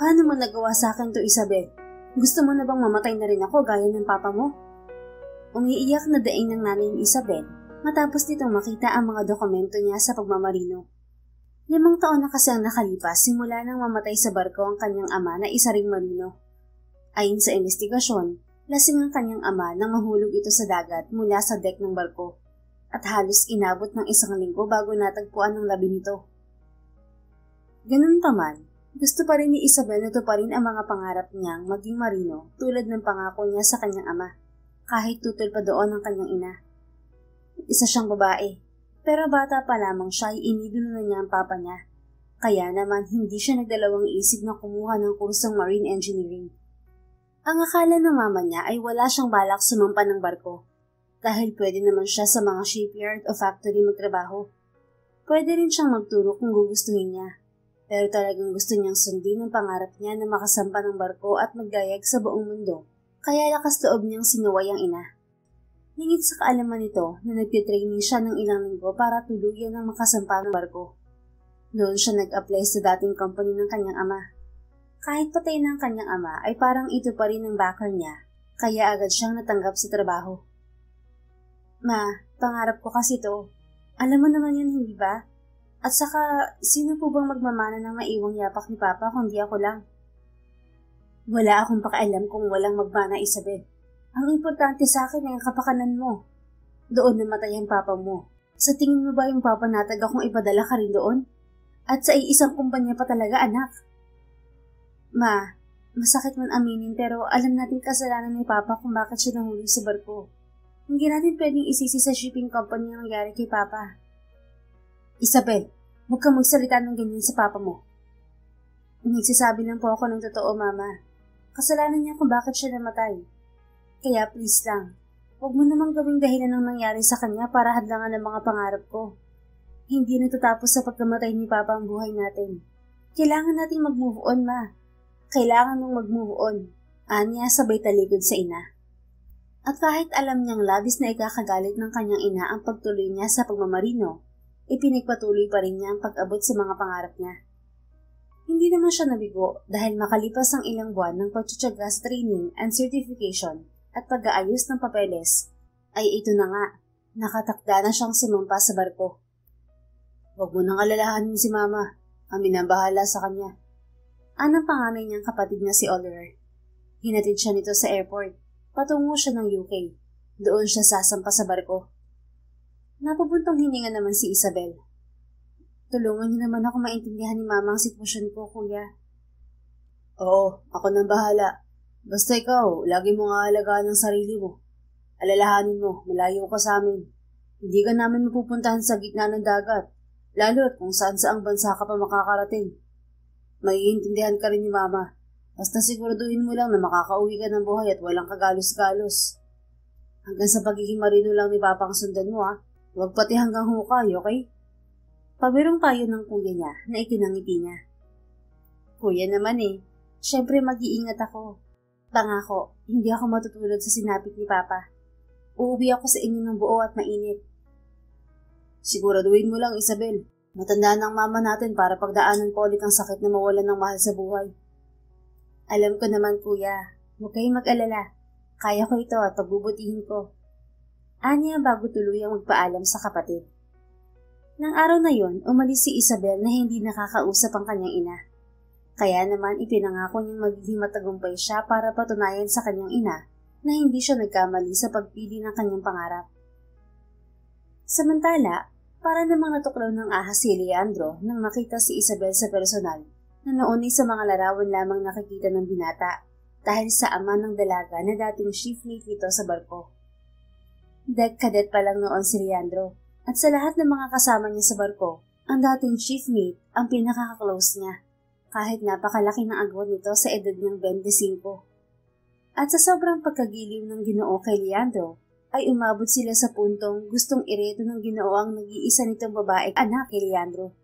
Paano mo nagawa sa akin to, Isabel? Gusto mo na bang mamatay na rin ako gaya ng papa mo? Umiiyak na daing ng nanay ni Isabel matapos nitong makita ang mga dokumento niya sa pagmamarino. 5 taon na kasi ang nakalipas simula nang mamatay sa barko ang kanyang ama na isa ring marino. Ayon sa investigasyon, lasing ang kanyang ama nang mahulog ito sa dagat mula sa deck ng barko at halos inabot ng 1 linggo bago natagpuan ng labi nito. Ganun pa man, gusto pa rin ni Isabel na tuparin ang mga pangarap niyang maging marino tulad ng pangako niya sa kanyang ama, kahit tutol pa doon ang kanyang ina. Isa siyang babae, pero bata pa lamang siya ay inidolo na niya ang papa niya, kaya naman hindi siya nagdalawang isip na kumuha ng kursong marine engineering. Ang akala ng mama niya ay wala siyang balak sumampa ng barko, dahil pwede naman siya sa mga shipyard o factory magtrabaho. Pwede rin siyang magturo kung gugustuhin niya. Pero talagang gusto niyang sundin ang pangarap niya na makasampa ng barko at magdayag sa buong mundo, kaya lakas loob niyang sinuway ang ina. Hingit sa kaalaman nito na nagtitraining siya ng ilang linggo para tuluyan ng makasampa ng barko. Doon siya nag-apply sa dating company ng kanyang ama. Kahit patay na ang kanyang ama ay parang ito pa rin ang backer niya, kaya agad siyang natanggap sa trabaho. Ma, pangarap ko kasi to. Alam mo naman yan, hindi ba? At saka, sino po bang magmamana ng maiwang yapak ni Papa kundi ako lang? Wala akong pakialam kung walang magmana, Isabel. Ang importante sa akin ay ang kapakanan mo. Doon namatay ang Papa mo. Sa tingin mo ba yung papanatag akong ipadala ka rin doon? At sa isang kumpanya pa talaga, anak? Ma, masakit man aminin pero alam natin kasalanan ni Papa kung bakit siya nahulog sa barko. Hindi natin pwedeng isisi sa shipping company ang nangyari kay Papa. Isabel, huwag kang magsalita ng ganyan sa papa mo. Nagsasabi lang po ako ng totoo, Mama. Kasalanan niya kung bakit siya namatay. Kaya please lang, huwag mo namang gawing dahilan ng nangyari sa kanya para hadlangan ang mga pangarap ko. Hindi natatapos sa pagkamatay ni Papa ang buhay natin. Kailangan nating mag-move on, Ma. Kailangan mong mag-move on. Anya sabay talikod sa ina. At kahit alam niyang labis na ikakagalit ng kanyang ina ang pagtuloy niya sa pagmamarino, ipinagpatuloy pa rin niya ang pag-abot sa mga pangarap niya. Hindi naman siya nabigo dahil makalipas ang ilang buwan ng pagtutyaga sa training and certification at pag-aayos ng papeles, ay ito na nga, nakatakda na siyang sumampa sa barko. Huwag mo nang alalahanin si Mama, kami nang bahala sa kanya. Anang panganay niyang kapatid na si Oliver. Hinatid siya nito sa airport, patungo siya ng UK. Doon siya sasampa sa barko. Napabuntong hininga naman si Isabel. Tulungan niyo naman ako maintindihan ni Mama ang sitwasyon ko, Kuya. Oo, ako nang bahala. Basta ikaw, lagi mo nga alagaan ang sarili mo. Alalahanin mo, malayo ka sa amin. Hindi ka namin mapupuntahan sa gitna ng dagat, lalo at kung saan-saang bansa ka pa makakarating. Maiintindihan ka rin ni Mama. Basta siguraduhin mo lang na makakauwi ka ng buhay at walang kagalos-galos. Hanggang sa pagiging marino lang ni Papa ang sundan mo, ha? Huwag pati hanggang hukay, okay? Pabirong payo ng kuya niya na itinangiti niya. Kuya naman syempre mag-iingat ako. Pangako, hindi ako matutulad sa sinapit ni Papa. Uuwi ako sa inyo ng buo at mainit. Siguraduhin mo lang, Isabel. Matanda ng mama natin para pagdaanan ko ulit ang sakit na mawalan ng mahal sa buhay. Alam ko naman, Kuya. Huwag kayong mag-alala. Kaya ko ito at pagbubutihin ko. Anya bago tuluyang magpaalam sa kapatid. Nang araw na yon, umalis si Isabel na hindi nakakausap ang kanyang ina. Kaya naman ipinangako niyang magiging matagumpay siya para patunayan sa kanyang ina na hindi siya nagkamali sa pagpili ng kanyang pangarap. Samantala, para namang natuklaw ng ahas si Leandro nang makita si Isabel sa personal na noon ay sa mga larawan lamang nakikita ng binata dahil sa ama ng dalaga na dating shipmate nito sa barko. Deck cadet pa lang noon si Leandro at sa lahat ng mga kasama niya sa barko, ang dating shipmate ang pinaka-close niya kahit napakalaki ng agwat nito sa edad niyang 25. At sa sobrang pagkagiliw ng Ginoo kay Leandro, ay umabot sila sa puntong gustong ireto ng Ginoo ang nag-iisa nitong babae anak kay Leandro.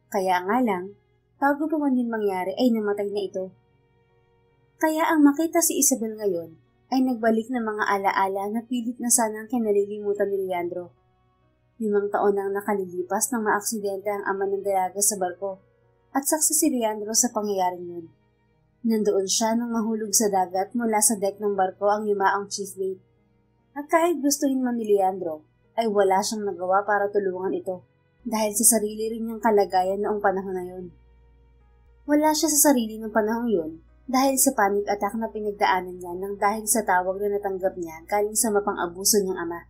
Kaya nga lang, bago pa man yun mangyari ay namatay na ito. Kaya ang makita si Isabel ngayon ay nagbalik ng mga alaala na pilit na sanang kinalilimutan ni Leandro. 5 taon nang nakalilipas nang maaksidente ang ama ng dalaga sa barko at saksi si Leandro sa pangyayaring yun. Nandoon siya nang mahulog sa dagat mula sa deck ng barko ang yumaang chief mate. At kahit gustuhin man ni Leandro, ay wala siyang nagawa para tulungan ito dahil sa sarili rin niyang kalagayan noong panahon na yun. Wala siya sa sarili ng panahon yun dahil sa panic attack na pinagdaanan niya nang dahil sa tawag na natanggap niya galing sa mapang-abuso niyang ama.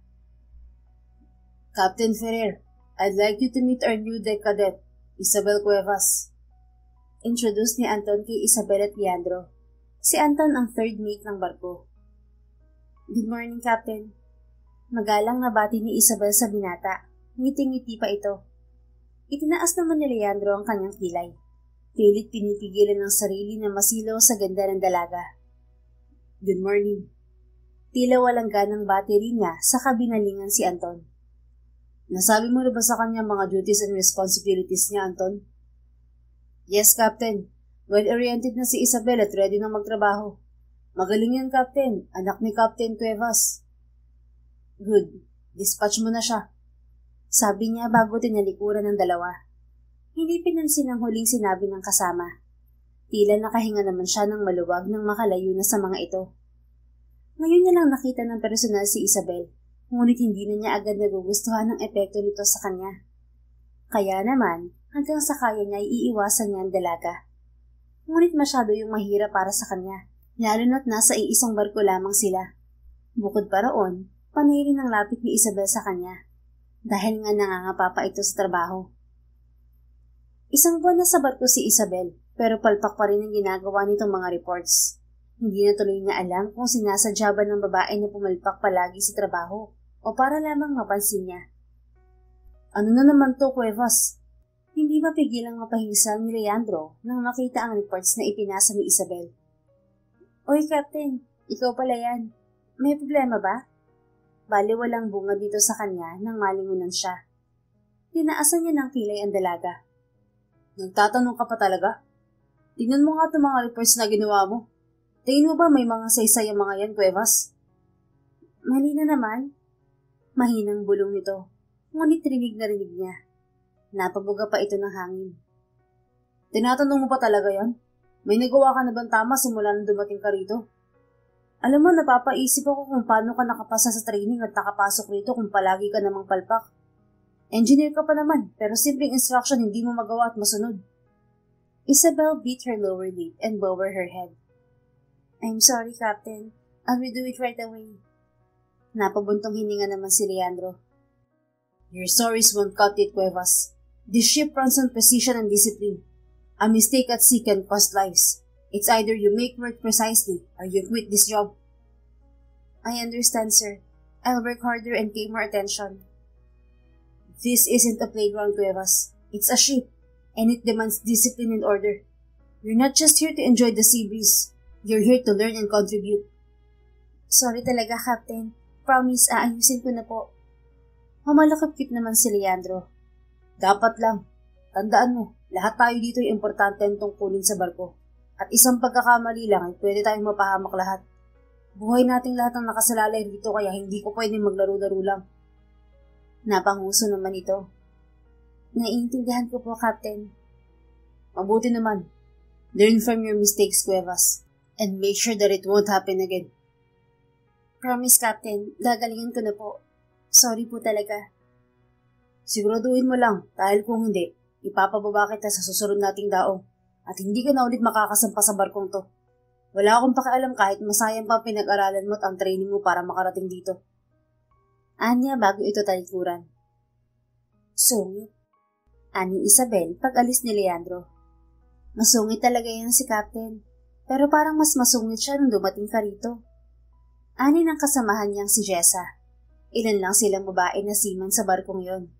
Captain Ferrer, I'd like you to meet our new deck cadet, Isabel Cuevas. Introduce ni Anton kay Isabel at Leandro. Si Anton ang third mate ng barko. Good morning, Captain. Magalang na bati ni Isabel sa binata. Ngiti-ngiti pa ito. Itinaas naman ni Leandro ang kanyang kilay. Pilit pinipigilan ng sarili na masilaw sa ganda ng dalaga. Good morning. Tila walang ganang bati rin niya sa kabinalingan si Anton. Nasabi mo na ba sa kanya mga duties and responsibilities niya, Anton? Yes, Captain. Well-oriented na si Isabel at ready na magtrabaho. Magaling yan, Captain. Anak ni Captain Cuevas. Good. Dispatch mo na siya. Sabi niya bago tinalikuran ng dalawa. Hindi pinansin ang huling sinabi ng kasama. Tila nakahinga naman siya ng maluwag nang makalayo na sa mga ito. Ngayon niya lang nakita ng personal si Isabel, ngunit hindi na niya agad nagugustuhan ang epekto nito sa kanya. Kaya naman, hanggang sa kaya niya ay iiwasan niya ang dalaga. Ngunit masyado yung mahirap para sa kanya, lalo na't nasa iisang barko lamang sila. Bukod pa roon, panay rin ang lapit ni Isabel sa kanya, dahil nga nangangapa pa ito sa trabaho. Isang buwan na sa barko si Isabel, pero palpak pa rin ang ginagawa nitong mga reports. Hindi na tuloy niya alam kung sinasadya ba ng babae na pumalpak palagi sa trabaho o para lamang mapansin niya. Ano na naman to, Cuevas? Hindi mapigilang mapahingsal ni Leandro nang makita ang reports na ipinasa ni Isabel. Oy, Captain, ikaw pala yan. May problema ba? Bali walang bunga dito sa kanya nang malingunan siya. Tinaasan niya ng kilay ang dalaga. Nagtatanong ka pa talaga? Tingnan mo nga itong mga reports na ginawa mo. Tingin mo ba may mga saysay ang mga yan, Cuevas? Mali na naman. Mahinang bulong nito, ngunit rinig na rinig niya. Napabuga pa ito ng hangin. Tinatanong mo pa talaga yan? May nagawa ka na bang tama simula nang dumating ka rito? Alam mo, napapaisip ako kung paano ka nakapasa sa training at nakapasok rito kung palagi ka namang palpak. Engineer ka pa naman, pero simpleng instruction hindi mo magawa at masunod. Isabel beat her lower lip and lowered her head. I'm sorry, Captain. I'll redo it right away. Napabuntong hininga naman si Leandro. Your sorries won't cut it, Cuevas. This ship runs on precision and discipline. A mistake at sea can cost lives. It's either you make work precisely or you quit this job. I understand, sir. I'll work harder and pay more attention. This isn't a playground, Cuevas. It's a ship, and it demands discipline and order. You're not just here to enjoy the sea breeze. You're here to learn and contribute. Sorry talaga, Captain. Promise, aayusin ko na po. Mamalakapkip naman si Leandro. Dapat lang. Tandaan mo, lahat tayo dito ay importante ang tungkulin sa barko. At isang pagkakamali lang ay pwede tayong mapahamak lahat. Buhay nating lahat ang nakasalalay dito kaya hindi ko pwedeng maglaro-laro lang. Napanguso naman ito. Naiintindihan ko po, Captain. Mabuti naman. Learn from your mistakes, Cuevas. And make sure that it won't happen again. Promise, Captain. Gagalingan ko na po. Sorry po talaga. Siguraduhin mo lang dahil kung hindi, ipapababa kita sa susunod nating daong at hindi ka na ulit makakasampa sa barkong to. Wala akong pakialam kahit masayang pa pinag-aralan mo at ang training mo para makarating dito. Anya bago ito talikuran. Sungit. Ani Isabel pag alis ni Leandro. Masungit talaga yan si Captain, pero parang mas masungit siya nung dumating ka rito. Ani ng kasamahan niyang si Jessa. Ilan lang silang babae na seaman sa barkong yon.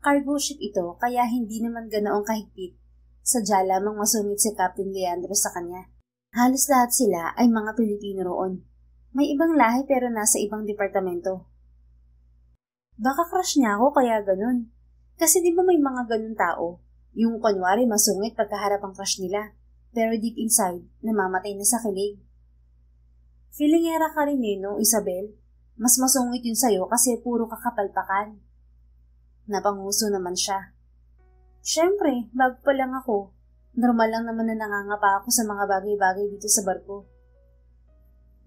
Cargo ship ito kaya hindi naman ganoong kahigpit. Sadya lamang masungit si Captain Leandro sa kanya. Halos lahat sila ay mga Pilipino roon. May ibang lahi pero nasa ibang departamento. Baka crush niya ako kaya ganun. Kasi di ba may mga ganun tao? Yung kunwari masungit pagkaharap ang crush nila. Pero deep inside, namamatay na sa kilig. Feelingera ka rin no, Isabel? Mas masungit yun sa'yo kasi puro kakapalpakan. Napanguso naman siya. Siyempre, bago pa lang ako. Normal lang naman na nangangapa ako sa mga bagay-bagay dito sa barko.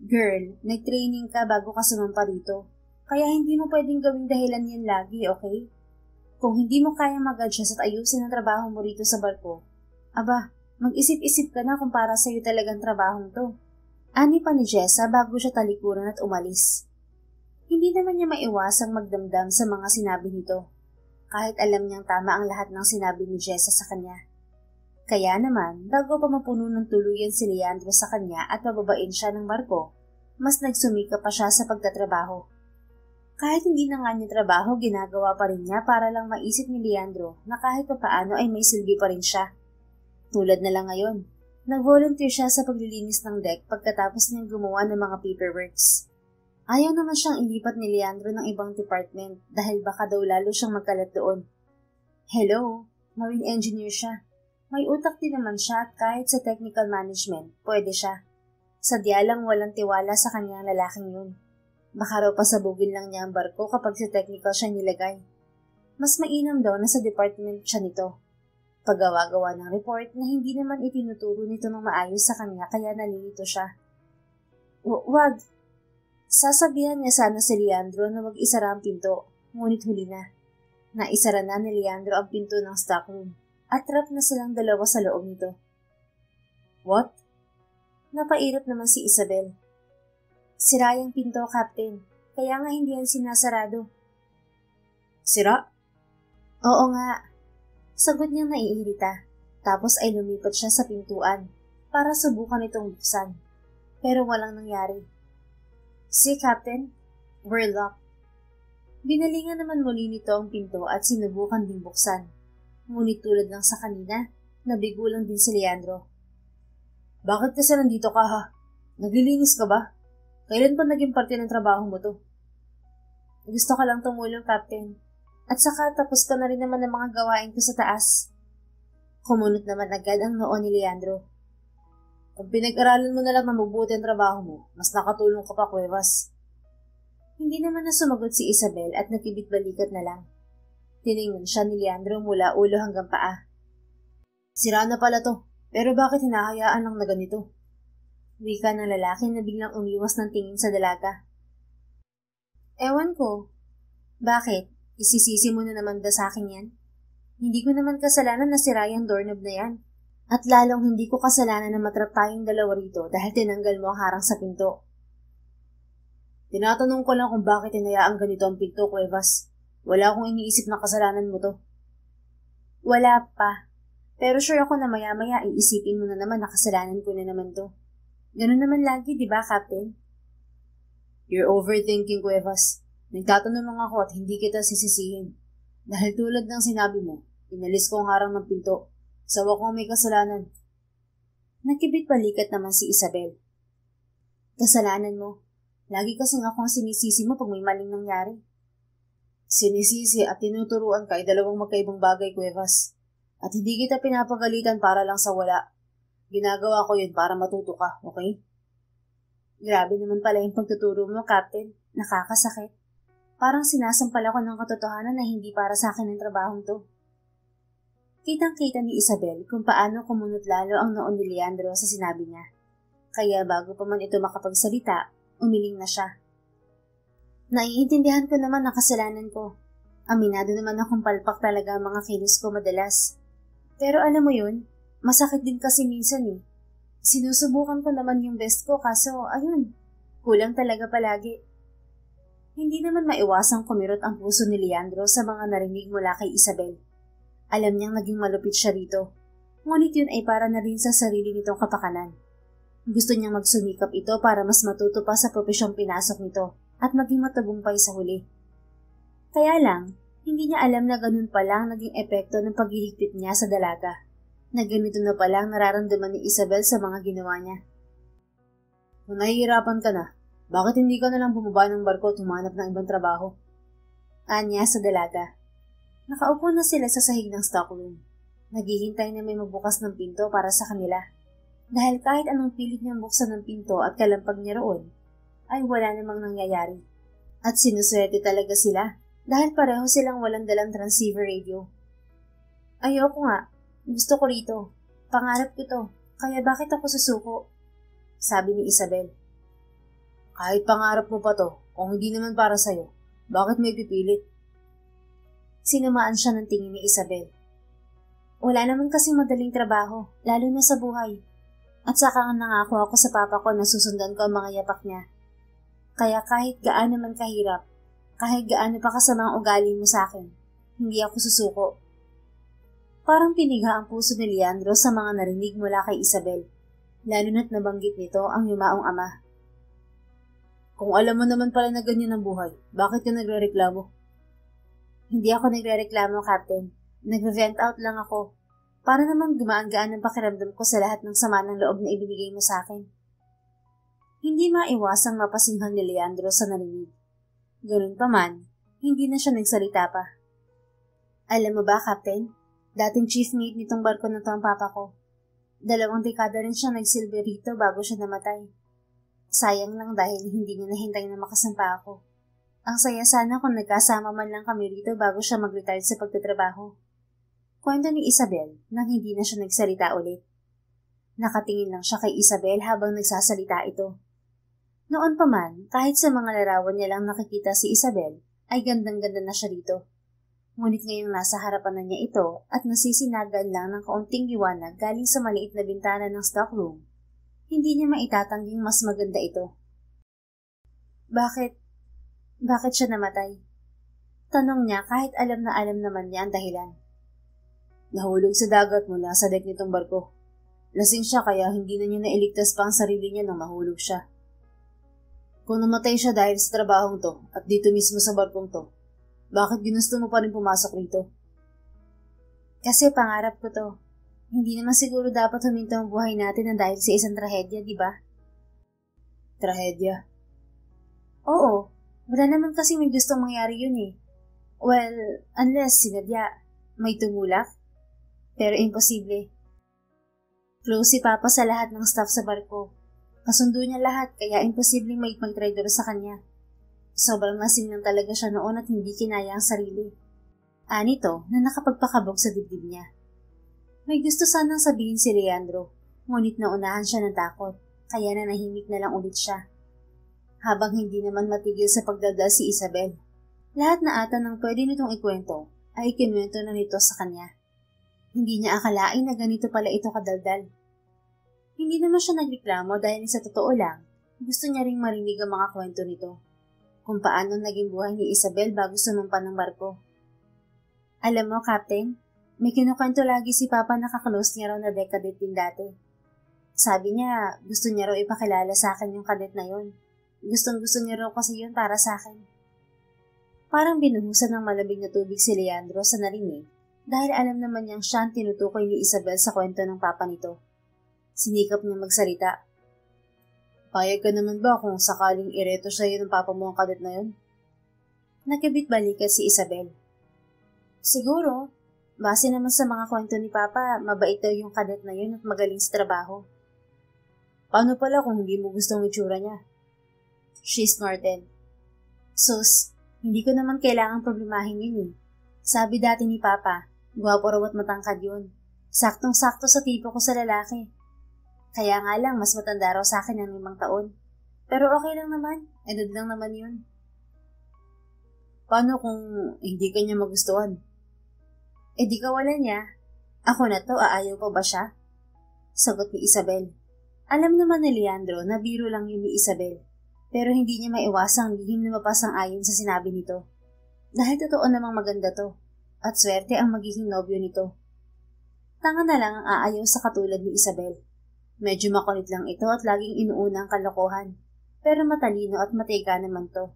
Girl, nag-training ka bago ka sumampa dito. Kaya hindi mo pwedeng gawing dahilan yan lagi, okay? Kung hindi mo kaya mag-adjust at ayusin ang trabaho mo rito sa barko, aba, mag-isip-isip ka na kung para sa'yo talagang trabahong to. Ani pa ni Jessa bago siya talikuran at umalis. Hindi naman niya maiwasang magdamdam sa mga sinabi nito, kahit alam niyang tama ang lahat ng sinabi ni Jessa sa kanya. Kaya naman, bago pa mapuno ng tuluyan si Leandro sa kanya at pababain siya ng barko, mas nagsumika pa siya sa pagtatrabaho. Kahit hindi na nga niya trabaho, ginagawa pa rin niya para lang maisip ni Leandro na kahit papaano ay may silbi pa rin siya. Tulad na lang ngayon, nag-volunteer siya sa paglilinis ng deck pagkatapos niyang gumawa ng mga paperworks. Ayaw naman siyang ilipat ni Leandro ng ibang department dahil baka daw lalo siyang magkalat doon. Hello, marine engineer siya. May utak din naman siya at kahit sa technical management, pwede siya. Sadya lang walang tiwala sa kanyang lalaking yun. Baka raw pasabugin lang niya ang barko kapag sa technical siya nilagay. Mas mainam daw na sa department siya nito. Paggawa-gawa ng report na hindi naman itinuturo nito ng maayos sa kanya kaya nalilito siya. Wag! Sasabihan niya sana si Leandro na mag-isara ang pinto, ngunit huli na. Naisara na ni Leandro ang pinto ng stockroom at trap na silang dalawa sa loob nito. What? Napairap naman si Isabel. Sira yung pinto, Captain. Kaya nga hindi yan sinasarado. Sira? Oo nga. Sagot niyang naiirita. Tapos ay lumipat siya sa pintuan para subukan itong buksan. Pero walang nangyari. See, Captain, we're locked. Binalingan naman muli nito ang pinto at sinubukan ding buksan. Ngunit tulad ng sa kanina, nabigo lang din si Leandro. Bakit kasi nandito ka ha? Naglilinis ka ba? Kailan pa naging parte ng trabaho mo to? Gusto ka lang tumulong, Captain. At saka tapos ka na rin naman ng mga gawain ko sa taas. Kumunot naman agad ang noo ni Leandro. Kung pinag-aralan mo na lang na mabuti ang trabaho mo, mas nakatulong ka pa, Cuevas. Hindi naman na sumagot si Isabel at nakibit-balikat na lang. Tiningnan siya ni Leandro mula ulo hanggang paa. Sira na pala to, pero bakit hinahayaan lang na ganito? Wika ng lalaki na biglang umiwas ng tingin sa dalaga. Ewan ko. Bakit? Isisisi mo na naman ba sa akin yan? Hindi ko naman kasalanan na sira yung doorknob na yan. At lalong hindi ko kasalanan na matrap tayong dalawa rito dahil tinanggal mo ang harang sa pinto. Tinatanong ko lang kung bakit hinayaang ganito ang pinto, Cuevas. Wala akong iniisip na kasalanan mo to. Wala pa. Pero sure ako na maya-maya iisipin mo na naman na kasalanan ko na naman to. Ganun naman lagi, di ba, Captain? You're overthinking, Cuevas. Nagtatanong lang ako at hindi kita sisisihin. Dahil tulad ng sinabi mo, inalis ko ang harang ng pinto. Sawa kong may kasalanan. Nakibit-balikat naman si Isabel. Kasalanan mo. Lagi kasing ako ang sinisisi mo pag may maling nangyari. Sinisisi at tinuturuan ka ay dalawang magkaibang bagay, Cuevas. At hindi kita pinapagalitan para lang sa wala. Ginagawa ko yun para matuto ka, okay? Grabe naman pala yung pagtuturo mo, Captain. Nakakasakit. Parang sinasampal ako ng katotohanan na hindi para sa akin ang trabahong to. Kitang-kita ni Isabel kung paano kumunot lalo ang noon ni Leandro sa sinabi niya. Kaya bago pa man ito makapagsalita, umiling na siya. Naiintindihan ko naman ang kasalanan ko. Aminado naman akong palpak talaga ang mga kilos ko madalas. Pero alam mo yun, masakit din kasi minsan eh. Sinusubukan ko naman yung best ko kaso ayun, kulang talaga palagi. Hindi naman maiwasang kumirot ang puso ni Leandro sa mga narinig mula kay Isabel. Alam niyang naging malupit siya rito. Ngunit yun ay para na rin sa sarili nitong kapakanan. Gusto niyang magsumikap ito para mas matuto pa sa propesyong pinasok nito at maging matagumpay sa huli. Kaya lang, hindi niya alam na ganun pala ang naging epekto ng paghihigpit niya sa dalaga. Na ganito na pala ang nararamdaman ni Isabel sa mga ginawa niya. Kung nahihirapan ka na, bakit hindi ka na lang bumaba ng barko at humanap ng ibang trabaho? Anya sa dalaga. Nakaupo na sila sa sahig ng stockroom. Naghihintay na may magbukas ng pinto para sa kanila. Dahil kahit anong pilit niyang buksan ng pinto at kalampag niya roon, ay wala namang nangyayari. At sinuswerte talaga sila dahil pareho silang walang dalang transceiver radio. Ayoko nga. Gusto ko rito. Pangarap ko to, kaya bakit ako susuko? Sabi ni Isabel. Kahit pangarap mo pa to, kung hindi naman para sa'yo, bakit may pipilit? Sinamaan siya ng tingin ni Isabel. Wala naman kasing madaling trabaho, lalo na sa buhay. At saka nga nangako ako sa papa ko na susundan ko ang mga yapak niya. Kaya kahit gaano man kahirap, kahit gaano pa kasamang ugali mo sa akin, hindi ako susuko. Parang pinigha ang puso ni Leandro sa mga narinig mula kay Isabel, lalo na't nabanggit nito ang yumaong ama. Kung alam mo naman pala na ganyan ang buhay, bakit ka nagrereklamo? Hindi ako nagrereklamo, Captain. Nag-vent out lang ako. Para naman gumaan-gaan ang pakiramdam ko sa lahat ng sama ng loob na ibinigay mo sa akin. Hindi maiwasang mapasinghan ni Leandro sa narinig. Ganun pa man, hindi na siya nagsalita pa. Alam mo ba, Captain? Dating chief mate nitong barko na to ang papa ko. 2 dekada rin siya nagsilbi rito bago siya namatay. Sayang lang dahil hindi niya nahintay na makasampa ako. Ang saya sana kung nagkasama man lang kami rito bago siya mag-retire sa pagtatrabaho. Kwento ni Isabel nang hindi na siya nagsalita ulit. Nakatingin lang siya kay Isabel habang nagsasalita ito. Noon pa man, kahit sa mga larawan niya lang nakikita si Isabel, ay gandang-ganda na siya rito. Ngunit ngayong nasa harapan na niya ito at nasisinagan lang ng kaunting liwanag galing sa maliit na bintana ng stockroom, hindi niya maitatangging mas maganda ito. Bakit siya namatay? Tanong niya kahit alam naman niya ang dahilan. Nahulog sa dagat mula sa deck nitong barko. Lasing siya kaya hindi na niya nailigtas pa ang sarili niya nang mahulog siya. Kung namatay siya dahil sa trabahong to at dito mismo sa barkong to, bakit ginusto mo pa rin pumasok rito? Kasi pangarap ko to. Hindi naman siguro dapat huminto ang buhay natin na dahil sa isang trahedya, di ba? Trahedya? Oo. Wala naman kasi may gustong mangyari yun eh. Well, unless sinadya, may tumulak. Pero imposible. Close si Papa sa lahat ng staff sa barko. Kasundo niya lahat kaya imposibleng may mag-traidor sa kanya. Sobrang lasing lang talaga siya noon at hindi kinaya ang sarili. Anito na nakapagpakabog sa dibdib niya. May gusto sanang sabihin si Leandro, ngunit naunahan siya ng takot, kaya nanahimik na lang ulit siya. Habang hindi naman matigil sa pagdadal si Isabel, lahat na ata ng pwede nitong ikwento ay ikinwento na nito sa kanya. Hindi niya akalain na ganito pala ito kadaldal. Hindi naman siya nagreklamo dahil sa totoo lang, gusto niya ring marinig ang mga kwento nito. Kung paano naging buhay ni Isabel bago sumampa ng barko. Alam mo, Captain, may kinukwento lagi si Papa na kaklose niya raw na decadent din dati. Sabi niya, gusto niya raw ipakilala sa akin yung cadet na yun. Gustong-gusto niya raw kasi yun para sa akin. Parang binuhusan ng malamig na tubig si Leandro sa narinig dahil alam naman niyang siya ang tinutukoy ni Isabel sa kwento ng papa nito. Sinikap niya magsalita. Payag ka naman ba kung sakaling ireto sa'yo ng papa mo ang cadet na yun? Nakibit-balikan si Isabel. Siguro. Base naman sa mga kwento ni Papa, mabait daw yung cadet na yun at magaling sa trabaho. Paano pala kung hindi mo gustong itsura niya? She snorted. Sus, hindi ko naman kailangang problemahin yun eh. Sabi dati ni Papa, gwapo raw at matangkad yun. Saktong-sakto sa tipo ko sa lalaki. Kaya nga lang, mas matanda raw sa akin ng 5 taon. Pero okay lang naman, edad lang naman yun. Paano kung hindi ka niya magustuhan? Di kawalan niya. Ako na to, aayaw pa ba siya? Sagot ni Isabel. Alam naman ni Leandro na biro lang yun ni Isabel. Pero hindi niya maiwasang lihim na mapasang ayon sa sinabi nito. Dahil totoo namang maganda to. At swerte ang magiging nobyo nito. Tanga na lang ang aayaw sa katulad ni Isabel. Medyo makulit lang ito at laging inuuna ang kalokohan. Pero matalino at matiga naman to.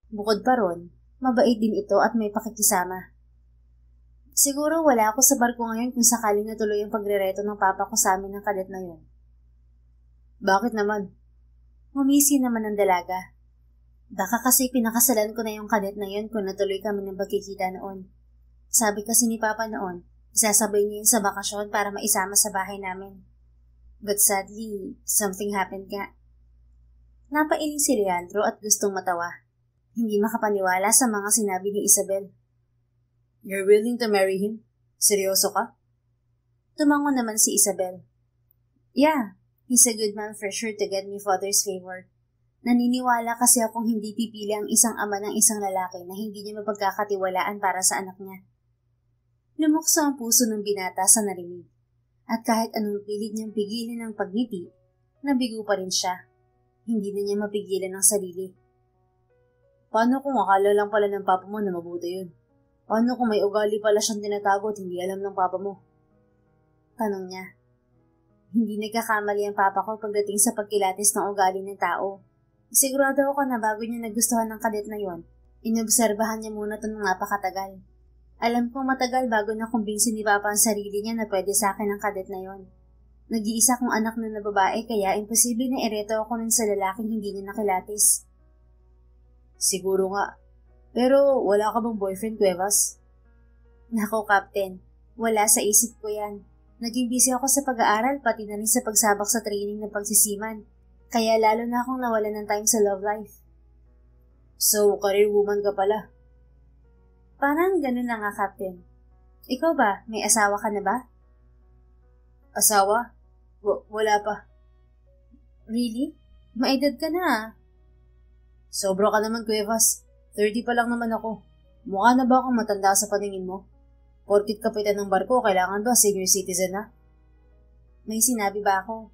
Bukod pa ron, mabait din ito at may pakikisama. Siguro wala ako sa barko ngayon kung sakaling natuloy ang pagrereto ng papa ko sa amin ng cadet na yun. Bakit naman? Humisi naman ang dalaga. Baka kasi pinakasalan ko na yung cadet na yun kung natuloy kami ng pagkikita noon. Sabi kasi ni Papa noon, isasabay niya yun sa bakasyon para maisama sa bahay namin. But sadly, something happened nga. Napailing si Leandro at gustong matawa. Hindi makapaniwala sa mga sinabi ni Isabel. You're willing to marry him? Seryoso ka? Tumango naman si Isabel. Yeah, he's a good man for sure to get me father's favor. Naniniwala kasi akong hindi pipili ang isang ama ng isang lalaki na hindi niya mapagkakatiwalaan para sa anak niya. Lumukso ang puso ng binata sa narinig. At kahit anong pilit niyang pigilan ang pagngiti, nabigo pa rin siya. Hindi na niya mapigilan ang sarili. Paano kung akala lang pala ng papa mo na mabuti yun? Paano kung may ugali pala siyang tinatago at hindi alam ng papa mo? Tanong niya. Hindi nagkakamali ang papa ko pagdating sa pagkilatis ng ugali ng tao. Sigurado ako na bago niya nagustuhan ng kadet na yon, inobserbahan niya muna ito ng napakatagal. Alam kong matagal bago na kumbinsin ni papa ang sarili niya na pwede sa akin ang kadet na yon. Nag-iisa kong anak na babae kaya imposible na ireto ako nun sa lalaking hindi niya nakilatis. Siguro nga. Pero wala ka bang boyfriend, Cuevas? Nako, Captain. Wala sa isip ko yan. Naging busy ako sa pag-aaral pati na rin sa pagsabak sa training ng pagsisiman. Kaya lalo na akong nawalan ng time sa love life. So, career woman ka pala. Parang ganun na nga, Captain. Ikaw ba? May asawa ka na ba? Asawa? Wala pa. Really? Maedad ka na ah. Sobra ka naman, Cuevas. 30 pa lang naman ako. Mukha na ba akong matanda sa paningin mo? Porkit kapitan ng barko, kailangan ba senior citizen na? May sinabi ba ako?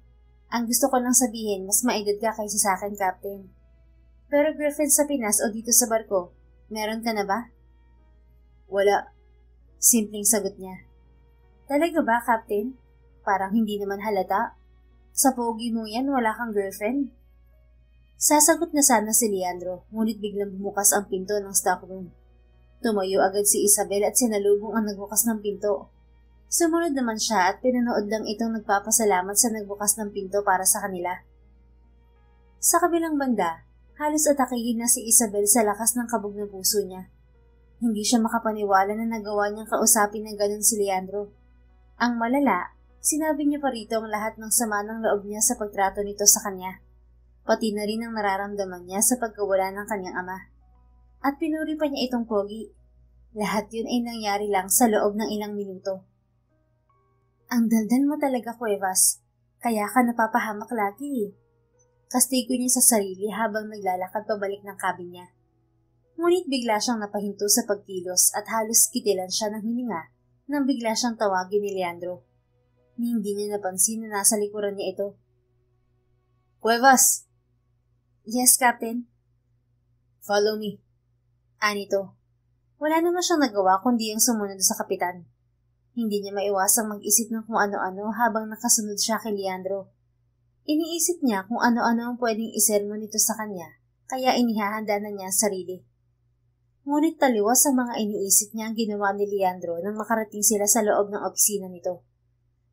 Ang gusto ko lang sabihin, mas maedad ka kaysa sa akin, Captain. Pero girlfriend sa Pinas o dito sa barko, meron ka na ba? Wala. Simpleng sagot niya. Talaga ba, Captain? Parang hindi naman halata. Sa pogi mo yan, wala kang girlfriend? Sasagot na sana si Leandro, ngunit biglang bumukas ang pinto ng stockroom. Tumayo agad si Isabel at sinalubong ang nagbukas ng pinto. Sumunod naman siya at pinanood lang itong nagpapasalamat sa nagbukas ng pinto para sa kanila. Sa kabilang banda, halos atakihin na si Isabel sa lakas ng kabog ng puso niya. Hindi siya makapaniwala na nagawa niyang kausapin ng ganun si Leandro. Ang malala, sinabi niya pa rito ang lahat ng sama ng loob niya sa pagtrato nito sa kanya. Pati na rin ang nararamdaman niya sa pagkawala ng kanyang ama. At pinuri pa niya itong pogi. Lahat yun ay nangyari lang sa loob ng ilang minuto. Ang daldal mo talaga, Cuevas. Kaya ka napapahamak lagi. Kastigo niya sa sarili habang naglalakad pabalik ng cabin niya. Ngunit bigla siyang napahinto sa pagkilos at halos kitilan siya ng hininga nang bigla siyang tawagin ni Leandro. Hindi niya napansin na nasa likuran niya ito. Cuevas! Yes, Captain. Follow me. Anito. Wala naman siyang nagawa kundi ang sumunod sa kapitan. Hindi niya maiwasang mag-isip ng kung ano-ano habang nakasunod siya kay Leandro. Iniisip niya kung ano-ano ang pwedeng isermon nito sa kanya, kaya inihahanda na niya ang sarili. Ngunit taliwas sa mga iniisip niya ang ginawa ni Leandro nang makarating sila sa loob ng opisina nito.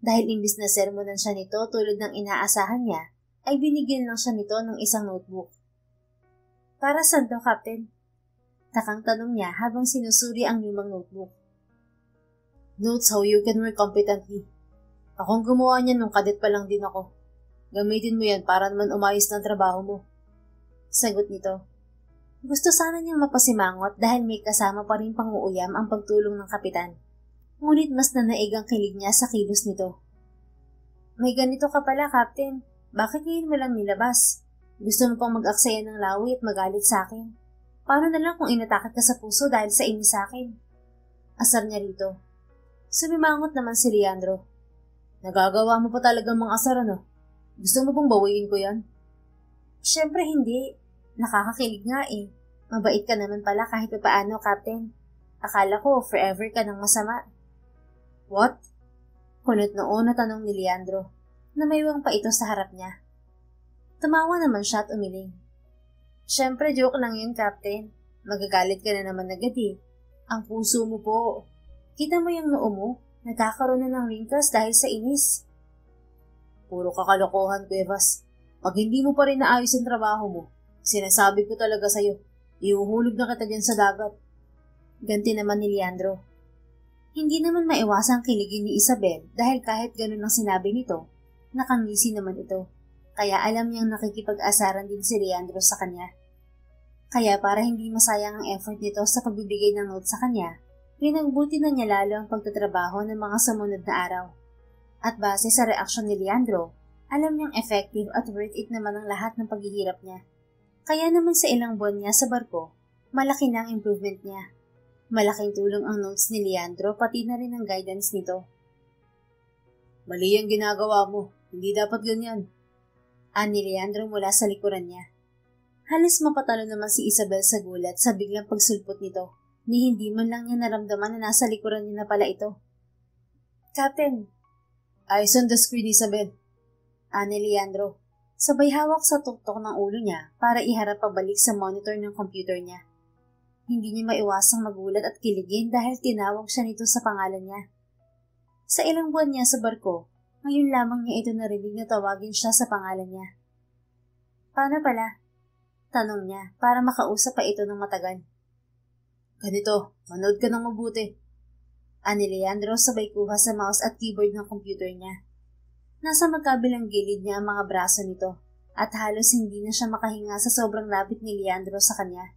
Dahil imbis na sermonan siya nito tulad ng inaasahan niya, ay binigyan lang siya nito ng isang notebook. Para saan to, Captain? Takang tanong niya habang sinusuri ang lumang notebook. Notes how you can work competently. Akong gumawa niyan nung kadet pa lang din ako. Gamitin mo yan para naman umayos ng trabaho mo. Sagot nito. Gusto sana niyang mapasimangot dahil may kasama pa rin pang-uuyam ang pagtulong ng kapitan. Ngunit mas nanaig ang kilig niya sa kilos nito. May ganito ka pala, Captain. Bakit ngayon mo lang nilabas? Gusto mo pang mag-aksaya ng lawi at magalit sa akin? Paano na lang kung inatakot ka sa puso dahil sa inis sa akin? Asar niya rito. Sumimangot naman si Leandro. Nagagawa mo pa talagang mga asar, ano? Gusto mo bang bawiin ko yan? Siyempre hindi. Nakakakilig nga eh. Mabait ka naman pala kahit pa paano, Captain. Akala ko forever ka ng masama. What? Kunot noon na tanong ni Leandro. Namayawang pa ito sa harap niya. Tumawa naman siya at umiling. Siyempre, joke lang yun, Captain. Magagalit ka na naman agad eh. Ang puso mo po. Kita mo yung noo mo? Nagkakaroon na ng wrinkles dahil sa inis. Puro kakalokohan, Cuevas. Pag hindi mo pa rin naayos ang trabaho mo, sinasabi ko talaga sa'yo, ihuhulog na kita dyan sa dagat. Ganti naman ni Leandro. Hindi naman maiwasang kiligin ni Isabel dahil kahit ganun ang sinabi nito, nakangisi naman ito, kaya alam niyang nakikipag-asaran din si Leandro sa kanya. Kaya para hindi masayang ang effort nito sa pagbibigay ng note sa kanya, pinagbuti na niya lalo ang pagtatrabaho ng mga sumunod na araw. At base sa reaksyon ni Leandro, alam niyang effective at worth it naman ang lahat ng paghihirap niya. Kaya naman sa ilang buwan niya sa barko, malaki na ang improvement niya. Malaking tulong ang notes ni Leandro pati na rin ang guidance nito. Mali ang ginagawa mo. Hindi dapat ganyan. Ani Leandro mula sa likuran niya. Halos mapatalo naman si Isabel sa gulat sa biglang pagsulpot nito, ni hindi man lang niya naramdaman na nasa likuran niya na pala ito. Captain! Eyes on the screen, Isabel. Ani Leandro. Sabay hawak sa tuktok ng ulo niya para iharap pabalik sa monitor ng computer niya. Hindi niya maiwasang magulat at kiligin dahil tinawag siya nito sa pangalan niya. Sa ilang buwan niya sa barko, ngayon lamang niya ito narinig na tawagin siya sa pangalan niya. Paano pala? Tanong niya para makausap pa ito ng matagal. Ganito, manood ka ng mabuti. Ani Leandro sabay kuha sa mouse at keyboard ng computer niya. Nasa magkabilang gilid niya ang mga braso nito at halos hindi na siya makahinga sa sobrang lapit ni Leandro sa kanya.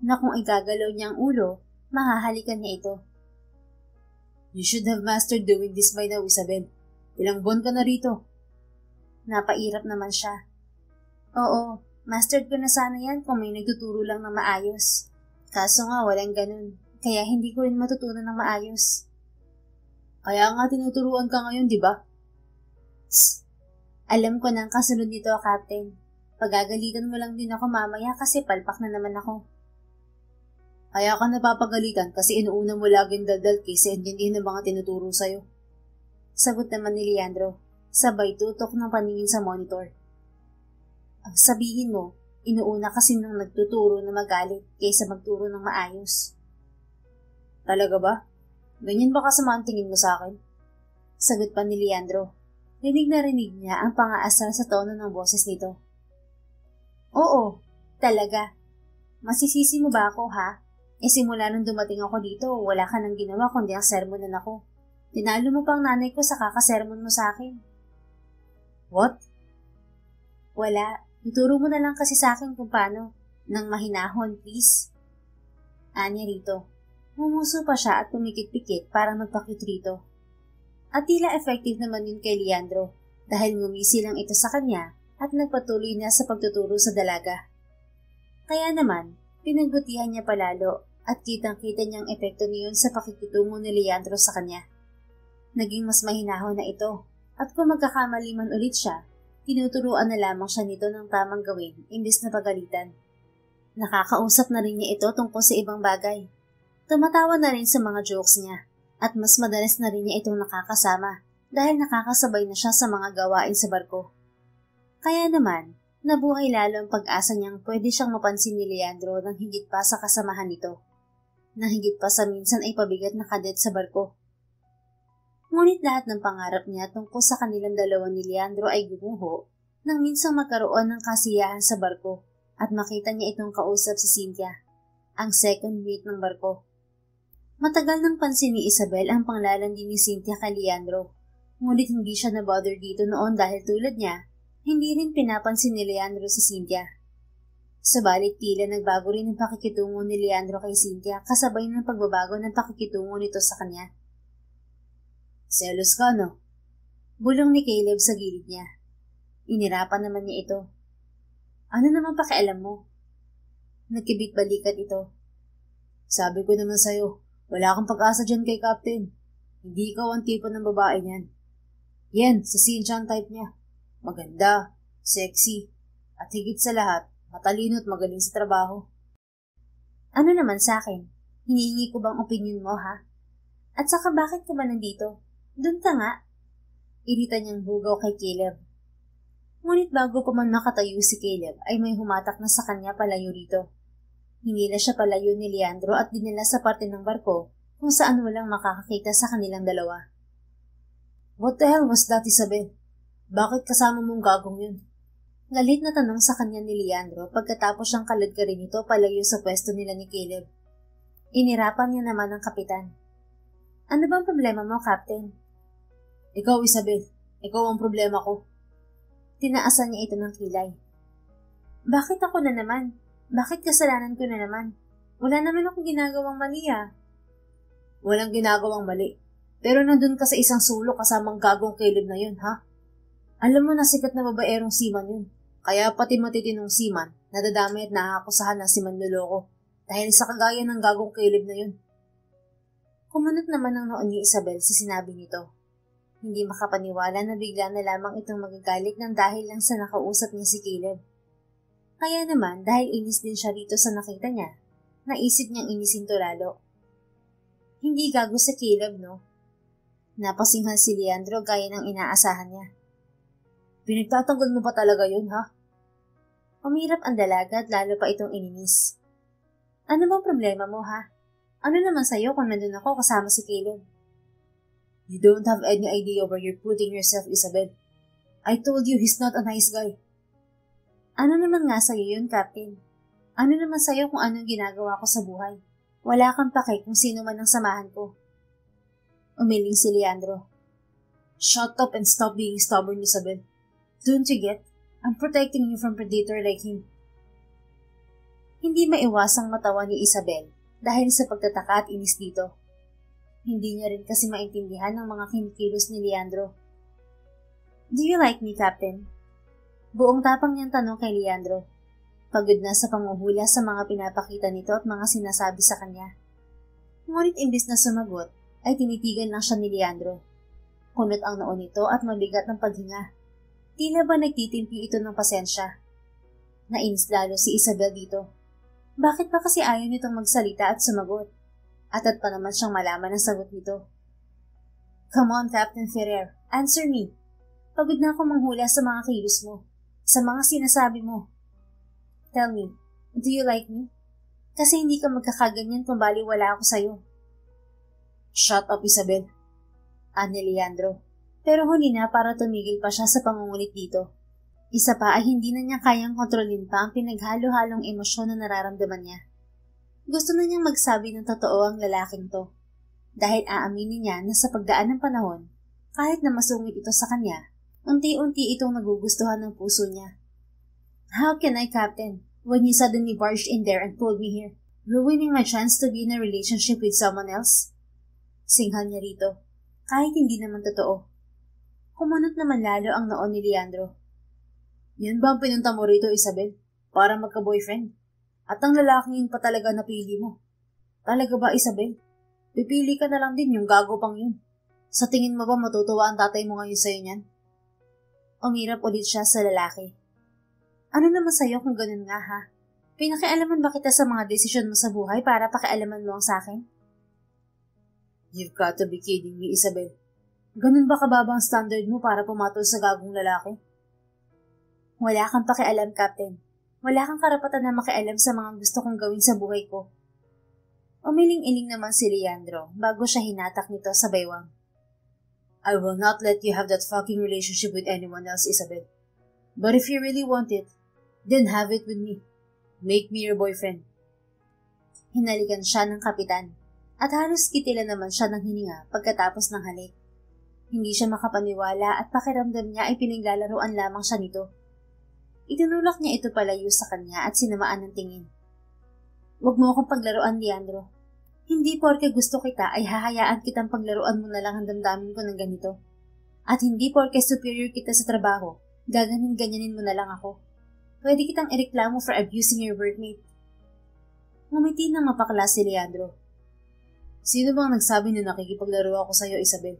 Na kung igagalaw niya ang ulo, mahahalikan niya ito. You should have mastered doing this by now, Isabel. Ilang buwan ka na rito. Napairap naman siya. Oo, mastered ko na sana yan kung may nagtuturo lang na maayos. Kaso nga walang ganun, kaya hindi ko rin matutunan ng maayos. Kaya nga tinuturuan ka ngayon, di ba? Alam ko na ang kasunod nito, Captain. Pagagalitan mo lang din ako mamaya kasi palpak na naman ako. Kaya ka napapagalitan kasi inuuna mo laging daldal kaysa intindihin ng mga tinuturo sa'yo. Sagot naman ni Leandro, sabay tutok ng paningin sa monitor. Ang sabihin mo, inuuna kasi nang nagtuturo na magalit kaysa magturo ng maayos. Talaga ba? Ganyan ba kasama ang tingin mo sa akin? Sagot pa ni Leandro. Rinig na rinig niya ang pangaasar sa tono ng boses nito. Oo, talaga. Masisisi mo ba ako, ha? Simula nung dumating ako dito, wala ka nang ginawa kundi ang sermonan ako. Tinalo mo pang nanay ko sa kakasermon mo sa akin. What? Wala. Ituro mo na lang kasi sa akin kung paano. Nang mahinahon, please. Anya rito. Humuso pa siya at pumikit-pikit para magpakitrito. At tila effective naman yun kay Leandro dahil ngumisi lang ito sa kanya at nagpatuloy na sa pagtuturo sa dalaga. Kaya naman, pinagbutihan niya palalo at kitang-kita niyang epekto niyon sa pakikitungo ni Leandro sa kanya. Naging mas mahinahon na ito at kung magkakamali man ulit siya, tinuturuan na lamang siya nito ng tamang gawin imbis na pagalitan. Nakakausap na rin niya ito tungkol sa ibang bagay. Tumatawa na rin sa mga jokes niya. At mas madalas na rin niya itong nakakasama dahil nakakasabay na siya sa mga gawain sa barko. Kaya naman, nabuhay lalo ang pag-asa niyang pwede siyang mapansin ni Leandro nang higit pa sa kasamahan nito. Nang higit pa sa minsan ay pabigat na kadet sa barko. Ngunit lahat ng pangarap niya tungkol sa kanilang dalawa ni Leandro ay gumuho nang minsang magkaroon ng kasiyahan sa barko at makita niya itong kausap si Cynthia, ang second mate ng barko. Matagal nang pansin ni Isabel ang panglalandi ni Cynthia kay Leandro, ngunit hindi siya na-bother dito noon dahil tulad niya, hindi rin pinapansin ni Leandro si Cynthia. Subalit tila nagbago rin ang pakikitungo ni Leandro kay Cynthia kasabay ng pagbabago ng pakikitungo nito sa kanya. Selos ka, no? Bulong ni Caleb sa gilid niya. Inirapan naman niya ito. Ano naman pakialam mo? Nagkibit balikat ito. Sabi ko naman sa'yo, wala kang pag-asa dyan kay Captain. Hindi ikaw ang tipo ng babae niyan. Yan, si Cynthia ang type niya. Maganda, sexy, at higit sa lahat, matalino at magaling sa trabaho. Ano naman sa akin? Hinihingi ko bang opinion mo, ha? At saka bakit ka ba nandito? Doon ka nga. Irita niyang bugaw kay Caleb. Ngunit bago pa man makatayo si Caleb ay may humatak na sa kanya palayo rito. Hinila siya palayo ni Leandro at dinala sa parte ng barko kung saan walang makakakita sa kanilang dalawa. What the hell was that, Isabel? Bakit kasama mong gagong yun? Galit na tanong sa kanya ni Leandro pagkatapos siyang kaladkarin nito palayo sa pwesto nila ni Caleb. Inirapan niya naman ang kapitan. Ano bang problema mo, Captain? Ikaw, Isabel. Ikaw ang problema ko. Tinaasan niya ito ng kilay. Bakit ako na naman? Bakit kasalanan ko na naman? Wala naman akong ginagawang mali, ah. Walang ginagawang mali. Pero nandun ka sa isang sulok kasamang gagong Caleb na yun, ha? Alam mo na sikat na babaerong seaman yun. Kaya pati matitinong seaman, nadadamay at nakakakusahan na si manloloko dahil sa kagaya ng gagong Caleb na yun. Kumunot naman ang noon ni Isabel sa sinabi nito. Hindi makapaniwala na bigla na lamang itong magagalit ng dahil lang sa nakausap niya si Caleb. Kaya naman, dahil inis din siya rito sa nakita niya, naisip niyang inisin to lalo. Hindi gago sa Caleb, no? Napasinghan si Leandro gaya ng inaasahan niya. Pinagtatanggol mo pa talaga yun, ha? Umirap ang dalaga at lalo pa itong ininis. Ano bang problema mo, ha? Ano naman sa'yo kung nandun ako kasama si Caleb? You don't have any idea where you're putting yourself, Isabel. I told you he's not a nice guy. Ano naman nga sa'yo yun, Captain? Ano naman sa'yo kung anong ginagawa ko sa buhay? Wala kang pake kung sino man ang samahan ko. Umiling si Leandro. Shut up and stop being stubborn, Isabel. Don't you get? I'm protecting you from predator like him. Hindi maiwasang matawa ni Isabel dahil sa pagtataka at inis dito. Hindi niya rin kasi maintindihan ang mga kinikilos ni Leandro. Do you like me, Captain? Buong tapang niyang tanong kay Leandro. Pagod na sa panguhula sa mga pinapakita nito at mga sinasabi sa kanya. Ngunit imbis na sumagot, ay tinitigan lang siya ni Leandro. Kunot ang noo nito at mabigat ng paghinga. Tila ba nagtitimpi ito ng pasensya? Nainis lalo si Isabel dito. Bakit pa kasi ayaw nitong magsalita at sumagot? At pa naman siyang malaman ang sagot nito. Come on, Captain Ferrer, answer me. Pagod na ako manghula sa mga kilos mo, sa mga sinasabi mo. Tell me, do you like me? Kasi hindi ka magkakaganyan kung bali wala ako sa'yo. Shut up, Isabel. Ani Leandro. Pero huli na para tumigil pa siya sa pangungulit dito. Isa pa ay hindi na niya kayang kontrolin pa ang pinaghalo-halong emosyon na nararamdaman niya. Gusto na niyang magsabi ng totoo ang lalaking to. Dahil aaminin niya na sa pagdaan ng panahon, kahit na masungit ito sa kanya, unti-unti itong nagugustuhan ng puso niya. How can I, Captain, when you suddenly barged in there and pulled me here, ruining my chance to be in a relationship with someone else? Singhan niya rito, kahit hindi naman totoo. Kumunot naman lalo ang noon ni Leandro. Yan ba ang pinunta mo rito, Isabel? Para magka-boyfriend? At ang lalaking yun pa talaga napili mo? Talaga ba, Isabel? Pipili ka na lang din yung gago pang yun. Sa tingin mo ba matutuwa ang tatay mo ngayon sa'yo niyan? Umirap ulit siya sa lalaki. Ano naman sa'yo kung ganun nga, ha? Pinakialaman ba kita sa mga desisyon mo sa buhay para pakialaman mo ang sa'kin? You've got to be kidding me, Isabel. Ganun ba kababang standard mo para pumatol sa gagong lalaki? Wala kang pakialam, Captain. Wala kang karapatan na makialam sa mga gusto kong gawin sa buhay ko. Umiling-iling naman si Leandro bago siya hinatak nito sa baywang. I will not let you have that fucking relationship with anyone else, Isabel. But if you really want it, then have it with me. Make me your boyfriend. Hinalikan siya ng kapitan. At halos kitila naman siya ng hininga pagkatapos ng halik. Hindi siya makapaniwala at pakiramdam niya ay pinaglalaroan lamang siya nito. Itinulak niya ito palayo sa kanya at sinamaan ng tingin. Huwag mo akong paglaruan, Leandro. Hindi porke gusto kita ay hahayaan kitang paglaruan mo na lang ang damdamin ko ng ganito. At hindi porke superior kita sa trabaho, gaganin-ganyanin mo na lang ako. Pwede kitang ireklamo for abusing your workmate. Ngumiti ng mapakla si Leandro. Sino bang nagsabi na nakikipaglaro ako sa iyo, Isabel?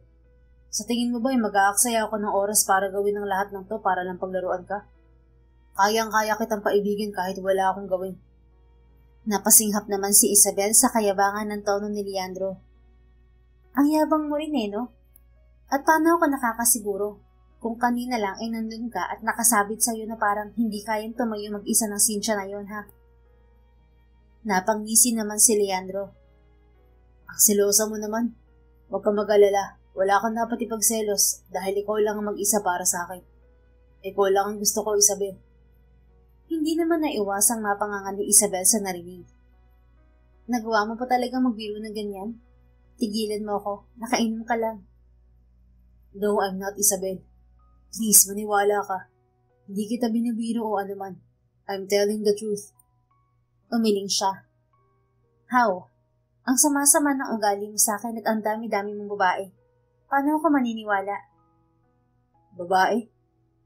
Sa tingin mo ba ay mag-aaksaya ako ng oras para gawin ang lahat ng to para lang paglaruan ka? Kayang-kaya kitang paibigin kahit wala akong gawin. Napasinghap naman si Isabel sa kayabangan ng tono ni Leandro. Ang yabang mo rin no? At paano ako nakakasiguro kung kanina lang ay nandun ka at nakasabit sa'yo na parang hindi kayang tumayo mag-isa ng Cynthia na yon, ha? Napangisi naman si Leandro. Ang selosa mo naman. Huwag kang mag-alala. Wala kang dapat ipagselos dahil ikaw lang ang mag-isa para sa akin. Ikaw lang ang gusto ko, Isabel. Hindi naman naiwasang mapangangan ni Isabel sa narinig. Nagawa mo pa talagang magbiro ng ganyan? Tigilan mo ako. Nakainom ka lang. No, I'm not, Isabel. Please, maniwala ka. Hindi kita binibiro o anuman. I'm telling the truth. Umiling siya. How? Ang sama-sama ng ugali mo sa akin at ang dami-dami mong babae. Paano ako maniniwala? Babae?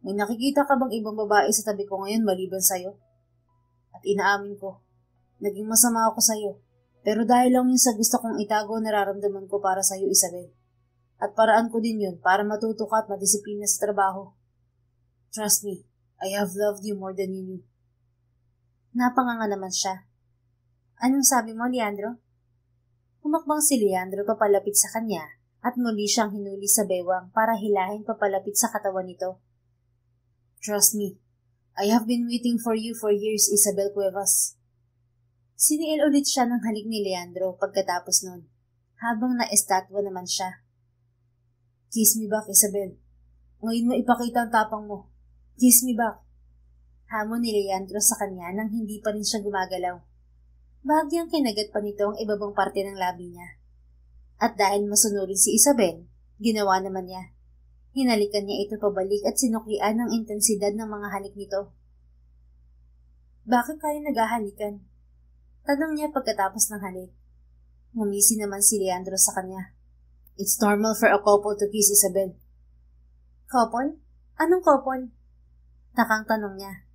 May nakikita ka bang ibang babae sa tabi ko ngayon maliban sa'yo? At inaamin ko, naging masama ako sa'yo. Pero dahil lang yun sa gusto kong itago nararamdaman ko para sa'yo, Isabel. At paraan ko din yun para matuto ka at madisiplina sa trabaho. Trust me, I have loved you more than you knew. Napanganga naman siya. Anong sabi mo, Leandro? Humakbang si Leandro papalapit sa kanya at muli siyang hinuli sa bewang para hilahin papalapit sa katawan nito. Trust me, I have been waiting for you for years, Isabel Cuevas. Siniil ulit siya ng halik ni Leandro pagkatapos nun, habang na-estatwa naman siya. Kiss me back, Isabel. Ngayon mo ipakita ang tapang mo. Kiss me back. Hamon ni Leandro sa kanya nang hindi pa rin siya gumagalaw. Bahagyang kinagat pa nito ang ibabang parte ng labi niya. At dahil masunurin si Isabel, ginawa naman niya. Hinalikan niya ito pabalik at sinuklian ang intensidad ng mga halik nito. Bakit kayo naghahalikan? Tanong niya pagkatapos ng halik. Ngumisi naman si Leandro sa kanya. It's normal for a couple to kiss, Isabel. Couple? Anong couple? Takang tanong niya.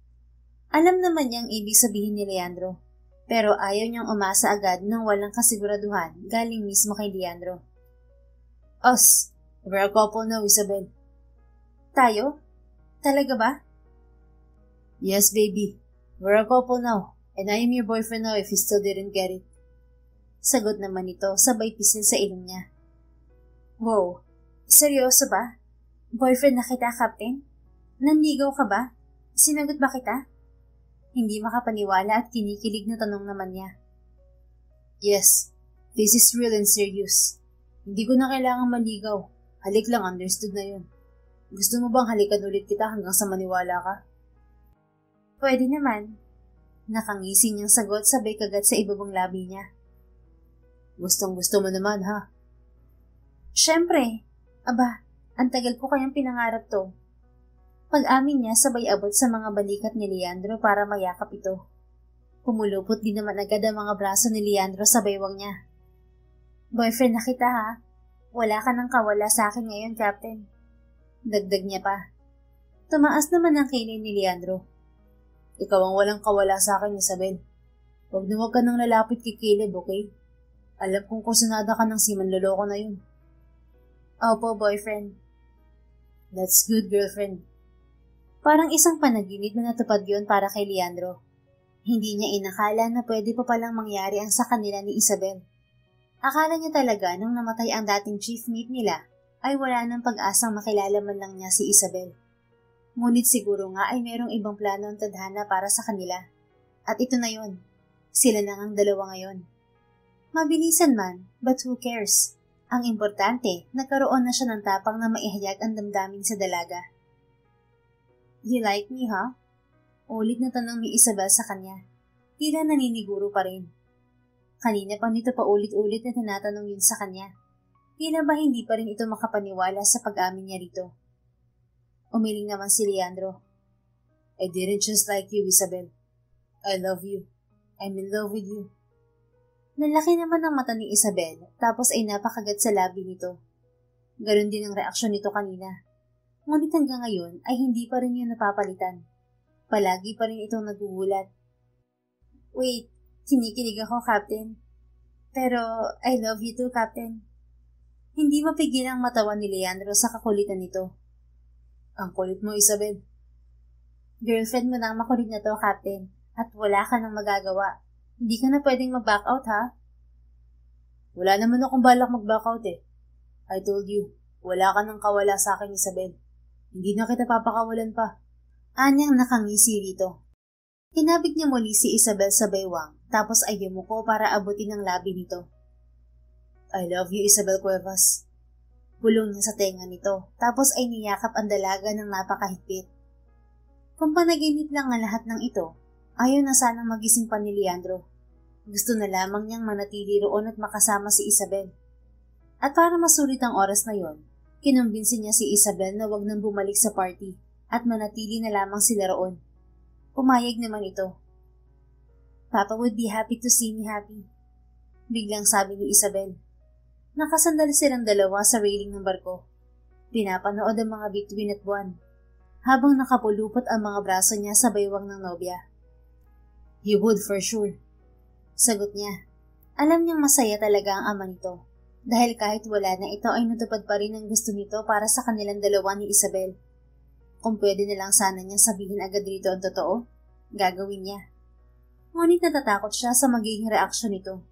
Alam naman niyang ibig sabihin ni Leandro, pero ayaw niyang umasa agad nang walang kasiguraduhan galing mismo kay Leandro. Us. We're a couple now, Isabel. Tayo? Talaga ba? Yes, baby. We're a couple now, and I am your boyfriend now if you still didn't get it. Sagot naman ito sabay pisil sa ilong niya. Wow, seryoso ba? Boyfriend na kita, Captain? Nanligaw ka ba? Sinagot ba kita? Hindi makapaniwala at kinikilig na tanong naman niya. Yes, this is real and serious. Hindi ko na kailangan maligaw. Halik lang, understood na yun. Gusto mo bang halikan ulit kita hanggang sa maniwala ka? Pwede naman. Nakangisi niyang sagot sabay kagat sa ibabang labi niya. Gustong-gusto mo naman, ha? Siyempre. Aba, ang tagal ko kayang pinangarap to. Pag-amin niya sabay abot sa mga balikat ni Leandro para mayakap ito. Pumulupot din naman agad ang mga braso ni Leandro sa baywang niya. Boyfriend na kita, ha? Wala ka nang kawala sa akin ngayon, Captain. Dagdag niya pa. Tumaas naman ang kilay ni Leandro. Ikaw ang walang kawala sa akin, Isabel. Huwag na huwag ka nang lalapit kay Caleb, okay? Alam kong kursunada ka ng si manloloko na yun. Opo, boyfriend. That's good, girlfriend. Parang isang panaginip na natupad yun para kay Leandro. Hindi niya inakala na pwede pa palang mangyari ang sa kanila ni Isabel. Akala niya talaga nung namatay ang dating chief mate nila ay wala nang pag-asang makilala man lang niya si Isabel. Ngunit siguro nga ay merong ibang plano ang tadhana para sa kanila. At ito na yun. Sila na ngang dalawa ngayon. Mabilisan man, but who cares? Ang importante, nagkaroon na siya ng tapang na maihayag ang damdamin sa dalaga. You like me, huh? Ulit na tanong ni Isabel sa kanya. Tila naniniguro pa rin. Kanina pa nito pa ulit-ulit na tinatanong yun sa kanya. Tila ba hindi pa rin ito makapaniwala sa pag-amin niya rito? Umiling naman si Leandro. I didn't just like you, Isabel. I love you. I'm in love with you. Nalaki naman ang mata ni Isabel, tapos ay napakagat sa labi nito. Ganon din ang reaksyon nito kanina. Ngunit hanggang ngayon ay hindi pa rin yun napapalitan. Palagi pa rin itong nagugulat. Wait, kinikilig ako, Captain. Pero I love you too, Captain. Hindi mapigil ang matawan ni Leandro sa kakulitan nito. Ang kulit mo, Isabel. Girlfriend mo nang makulit na to, Captain, at wala ka nang magagawa. Hindi ka na pwedeng mag-back out, ha? Wala naman akong balak mag-back out eh. I told you, wala ka nang kawala sa akin, Isabel. Hindi na kita papakawalan pa. Anyang nakangisi rito. Hinabig niya muli si Isabel sa baywang, tapos ay yumuko para abutin ang labi nito. I love you, Isabel Cuevas. Bulong niya sa tenga nito, tapos ay niyakap ang dalaga ng napakahigpit. Kung panaginip lang ang lahat ng ito, ayaw na sanang magising pa ni Leandro. Gusto na lamang niyang manatili roon at makasama si Isabel. At para masulit ang oras na yon, kinumbinsin niya si Isabel na wag nang bumalik sa party at manatili na lamang sila roon. Pumayag naman ito. Papa would be happy to see me happy. Biglang sabi ni Isabel. Nakasandal silang dalawa sa railing ng barko. Pinapanood ang mga bituin at buwan, habang nakapulupot ang mga braso niya sa baywang ng nobya. "You would for sure," sagot niya. Alam niyang masaya talaga ang ama nito, dahil kahit wala na ito ay natupad pa rin ang gusto nito para sa kanilang dalawa ni Isabel. Kung pwede na lang sana niyang sabihin agad rito ang totoo, gagawin niya. Ngunit natatakot siya sa magiging reaksyon nito.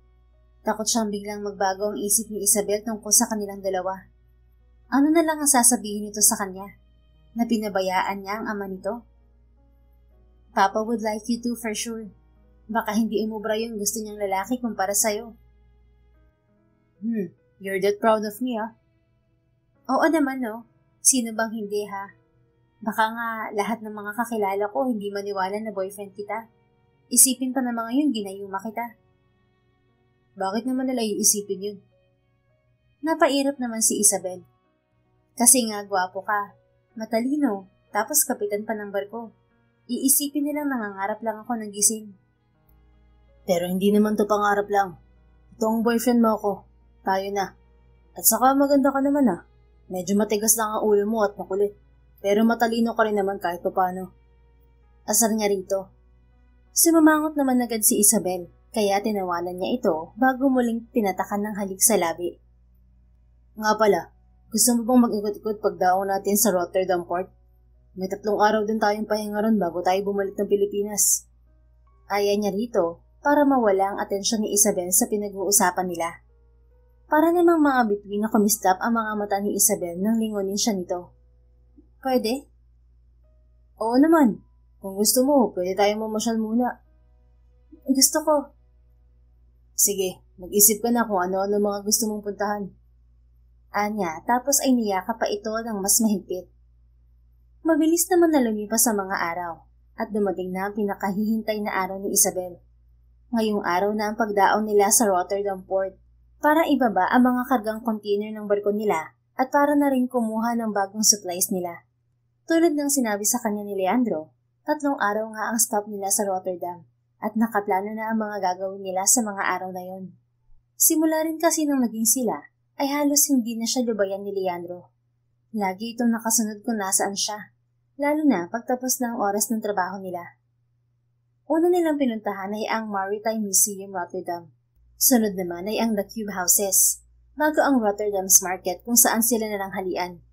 Takot siyang biglang magbago ang isip ni Isabel tungkol sa kanilang dalawa. Ano na lang ang sasabihin nito sa kanya? Na pinabayaan niya ang ama nito? Papa would like you to for sure. Baka hindi umubra yung gusto niyang lalaki kumpara sa'yo. You're that proud of me, ah. Oo naman, no? Sino bang hindi, ha? Baka nga lahat ng mga kakilala ko hindi maniwala na boyfriend kita. Isipin pa na mga yun, ginayuma kita. Bakit naman nila iisipin yun? Napairap naman si Isabel. Kasi nga gwapo ka, matalino, tapos kapitan pa ng barko. Iisipin nilang nangangarap lang ako ng gising. Pero hindi naman to pangarap lang. Ito ang boyfriend mo ako. Tayo na. At saka maganda ka naman, ah. Medyo matigas lang ang ulo mo at makulit. Pero matalino ka rin naman kahit paano. Asar niya rito. Sumamangot naman agad si Isabel, kaya tinawanan niya ito bago muling tinatakan ng halik sa labi. Nga pala, gusto mo bang mag-ikot-ikot pagdaong natin sa Rotterdam Port? May 3 araw din tayong pahinga ron bago tayo bumalik ng Pilipinas. Aya niya rito para mawala ang atensyon ni Isabel sa pinag-uusapan nila. Para namang mga bituin na kumistap ang mga mata ni Isabel nang lingunin siya nito. Pwede? Oo naman. Kung gusto mo, pwede tayong mamasyal muna. Gusto ko. Sige, mag-isip ka na kung ano-ano mga gusto mong puntahan. Anya, tapos ay niyakap pa ito ng mas mahigpit. Mabilis naman na lumipas sa mga araw, at dumating na ang pinakahihintay na araw ni Isabel. Ngayong araw na ang pagdaong nila sa Rotterdam Port, para ibaba ang mga kargang container ng barko nila at para na rin kumuha ng bagong supplies nila. Tulad ng sinabi sa kanya ni Leandro, 3 araw nga ang stop nila sa Rotterdam at nakaplano na ang mga gagawin nila sa mga araw na yon. Simula rin kasi nung naging sila, ay halos hindi na siya lubayan ni Leandro. Lagi itong nakasunod kung nasaan siya, lalo na pagtapos na ang oras ng trabaho nila. Una nilang pinuntahan ay ang Maritime Museum Rotterdam. Sunod naman ay ang The Cube Houses, bago ang Rotterdam's Market kung saan sila nalanghalian.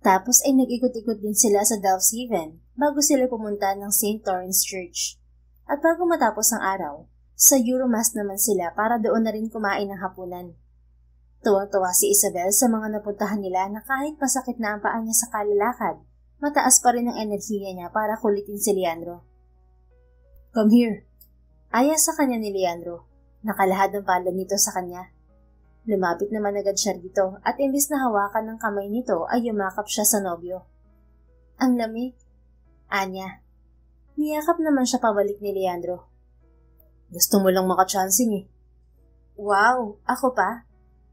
Tapos ay nag-ikot-ikot din sila sa Delfshaven bago sila pumunta ng St. Lawrence Church. At bago matapos ang araw, sa Euromas naman sila para doon na rin kumain ng hapunan. Tuwang-tuwa si Isabel sa mga napuntahan nila na kahit masakit na ang paa niya sa kalalakad, mataas pa rin ang enerhiya niya para kulitin si Leandro. Come here. Aya sa kanya ni Leandro. Nakalahad ng palad nito sa kanya. Lumapit naman agad siya dito at imbis na hawakan ng kamay nito ay yumakap siya sa nobyo. Ang lamig. Anya. Niyakap naman siya pabalik ni Leandro. Gusto mo lang makachancing eh. Wow, ako pa?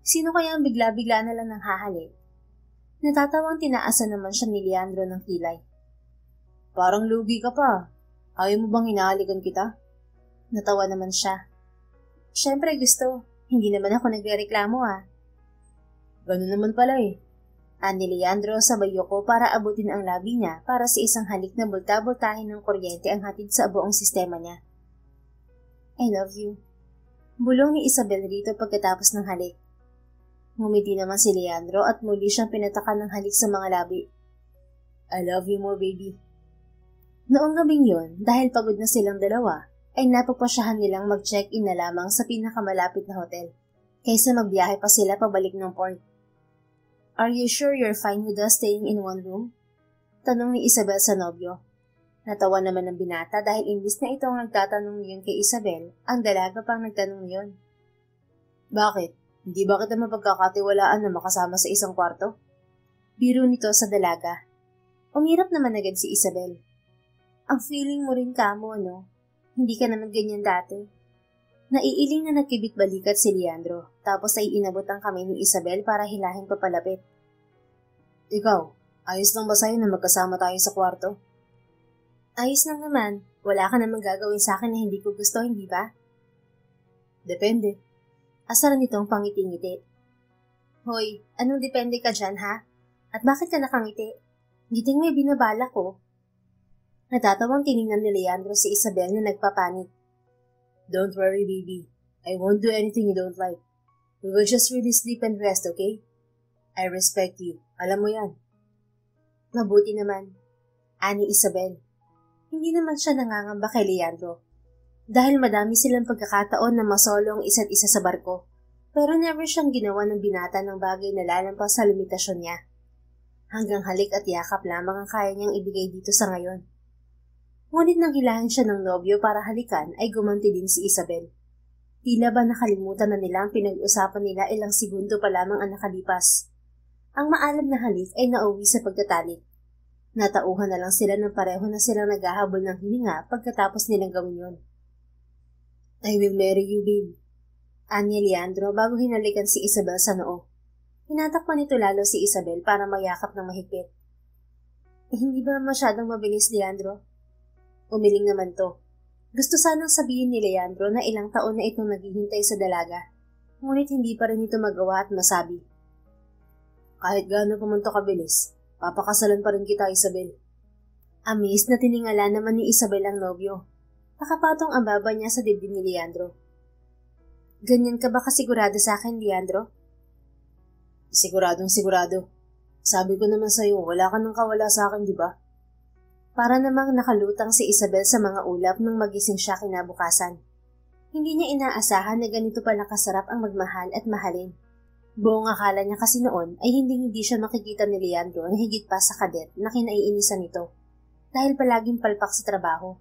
Sino kaya ang bigla-bigla na lang nang hahalik? Natatawang tinaasan naman siya ni Leandro ng kilay. Parang lugi ka pa. Ayaw mo bang hinahalikan kita? Natawa naman siya. Siyempre gusto. Hindi naman ako nagrereklamo ah. Ganun naman pala eh. Ani Leandro sabay yuko para abutin ang labi niya para sa isang halik na bulta-bultahin ng kuryente ang hatid sa buong sistema niya. I love you. Bulong ni Isabel rito pagkatapos ng halik. Ngumiti naman si Leandro at muli siyang pinatakan ng halik sa mga labi. I love you more, baby. Noong gabing yun, dahil pagod na silang dalawa, ay napagpasyahan nilang mag-check-in na lamang sa pinakamalapit na hotel, kaysa magbiyahe pa sila pabalik ng port. Are you sure you're fine with us staying in one room? Tanong ni Isabel sa nobyo. Natawa naman ng binata dahil imbis na itong nagtatanong niyon kay Isabel, ang dalaga pang nagtanong niyon. Bakit? Hindi ba kita mapagkakatiwalaan na makasama sa isang kwarto? Biro nito sa dalaga. Umirap naman agad si Isabel. Ang feeling mo rin kamo, no? Hindi ka naman ganyan dati. Naiiling na nagkibit-balikat si Leandro, tapos ay inabot ang kamay ni Isabel para hilahin papalapit. Ikaw, ayos lang ba sa'yo na magkasama tayo sa kwarto? Ayos lang naman. Wala ka namang gagawin sa akin na hindi ko gusto, hindi ba? Depende. Asar nitong pangiti-ngiti. Hoy, anong depende ka dyan, ha? At bakit ka nakangiti? Ngiting may binabala ko. Natatawang tiningnan ni Leandro si Isabel na nagpapanik. Don't worry, baby. I won't do anything you don't like. We will just really sleep and rest, okay? I respect you. Alam mo yan. Mabuti naman. Ani Isabel. Hindi naman siya nangangamba kay Leandro. Dahil madami silang pagkakataon na masolo ang isa't isa sa barko. Pero never siyang ginawa ng binata ng bagay na lalampas sa limitasyon niya. Hanggang halik at yakap lamang ang kaya niyang ibigay dito sa ngayon. Ngunit nang hilahin siya ng nobyo para halikan ay gumanti din si Isabel. Tila ba nakalimutan na nila ang pinag-usapan nila ilang segundo pa lamang ang nakalipas. Ang maalam na halik ay nauwi sa pagtatalik. Natauhan na lang sila ng pareho na silang naghahabol ng hininga pagkatapos nilang gawin yon. I will marry you, babe. Ani Leandro bago hinalikan si Isabel sa noo. Hinatakpan nito lalo si Isabel para mayakap ng mahigpit. Hindi ba masyadong mabilis, Leandro? Umiling naman to. Gusto sanang sabihin ni Leandro na ilang taon na itong naghihintay sa dalaga. Ngunit hindi pa rin ito magawa at masabi. Kahit gaano pa man to kabilis, papakasalan pa rin kita, Isabel. Amis na tiningala naman ni Isabel ang nobyo. Nakapatong ang baba niya sa dibdib ni Leandro. Ganyan ka ba kasigurado sa akin, Leandro? Siguradong sigurado. Sabi ko naman sa'yo, wala ka nang kawala sa akin, di ba? Para namang nakalutang si Isabel sa mga ulap nung magising siya kinabukasan. Hindi niya inaasahan na ganito pala kasarap ang magmahal at mahalin. Buong akala niya kasi noon ay hindi siya makikita ni Leandro na higit pa sa kadet na kinaiinisan nito dahil palaging palpak sa trabaho.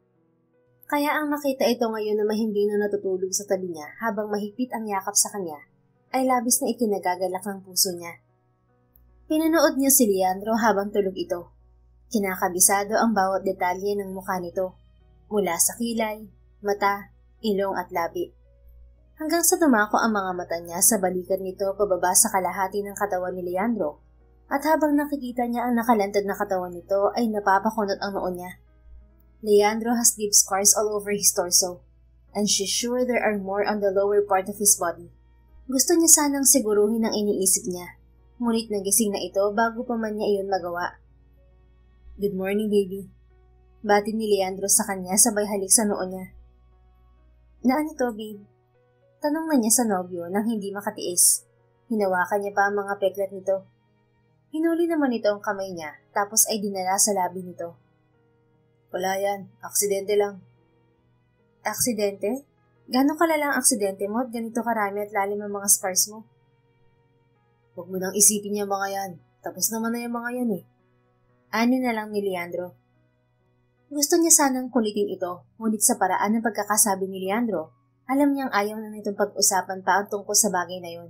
Kaya ang makita ito ngayon na mahimbing na natutulog sa tabi niya habang mahigpit ang yakap sa kanya ay labis na ikinagagalak ng puso niya. Pinanood niya si Leandro habang tulog ito. Kinakabisado ang bawat detalye ng mukha nito, mula sa kilay, mata, ilong at labi. Hanggang sa dumako ang mga mata niya sa balikat nito pababa sa kalahati ng katawan ni Leandro, at habang nakikita niya ang nakalantad na katawan nito ay napapakunot ang noo niya. Leandro has deep scars all over his torso, and she's sure there are more on the lower part of his body. Gusto niya sanang siguruhin ang iniisip niya, ngunit nagising na ito bago pa man niya iyon magawa. Good morning, baby. Bati ni Leandro sa kanya sabay halik sa noo niya. Na ano to, babe? Tanong na niya sa nobyo nang hindi makatiis. Hinawakan niya pa ang mga peklat nito. Hinuli naman ito ang kamay niya, tapos ay dinala sa labi nito. Wala yan, aksidente lang. Aksidente? Gano'ng kalala ang aksidente mo at ganito karami at lalim ang mga scars mo? Huwag mo nang isipin yung mga yan. Tapos naman na yung mga yan eh. Ani na lang ni Leandro. Gusto niya sanang kulitin ito, ngunit sa paraan ng pagkakasabi ni Leandro, alam niyang ayaw na nitong pag-usapan pa ang tungkol sa bagay na yun.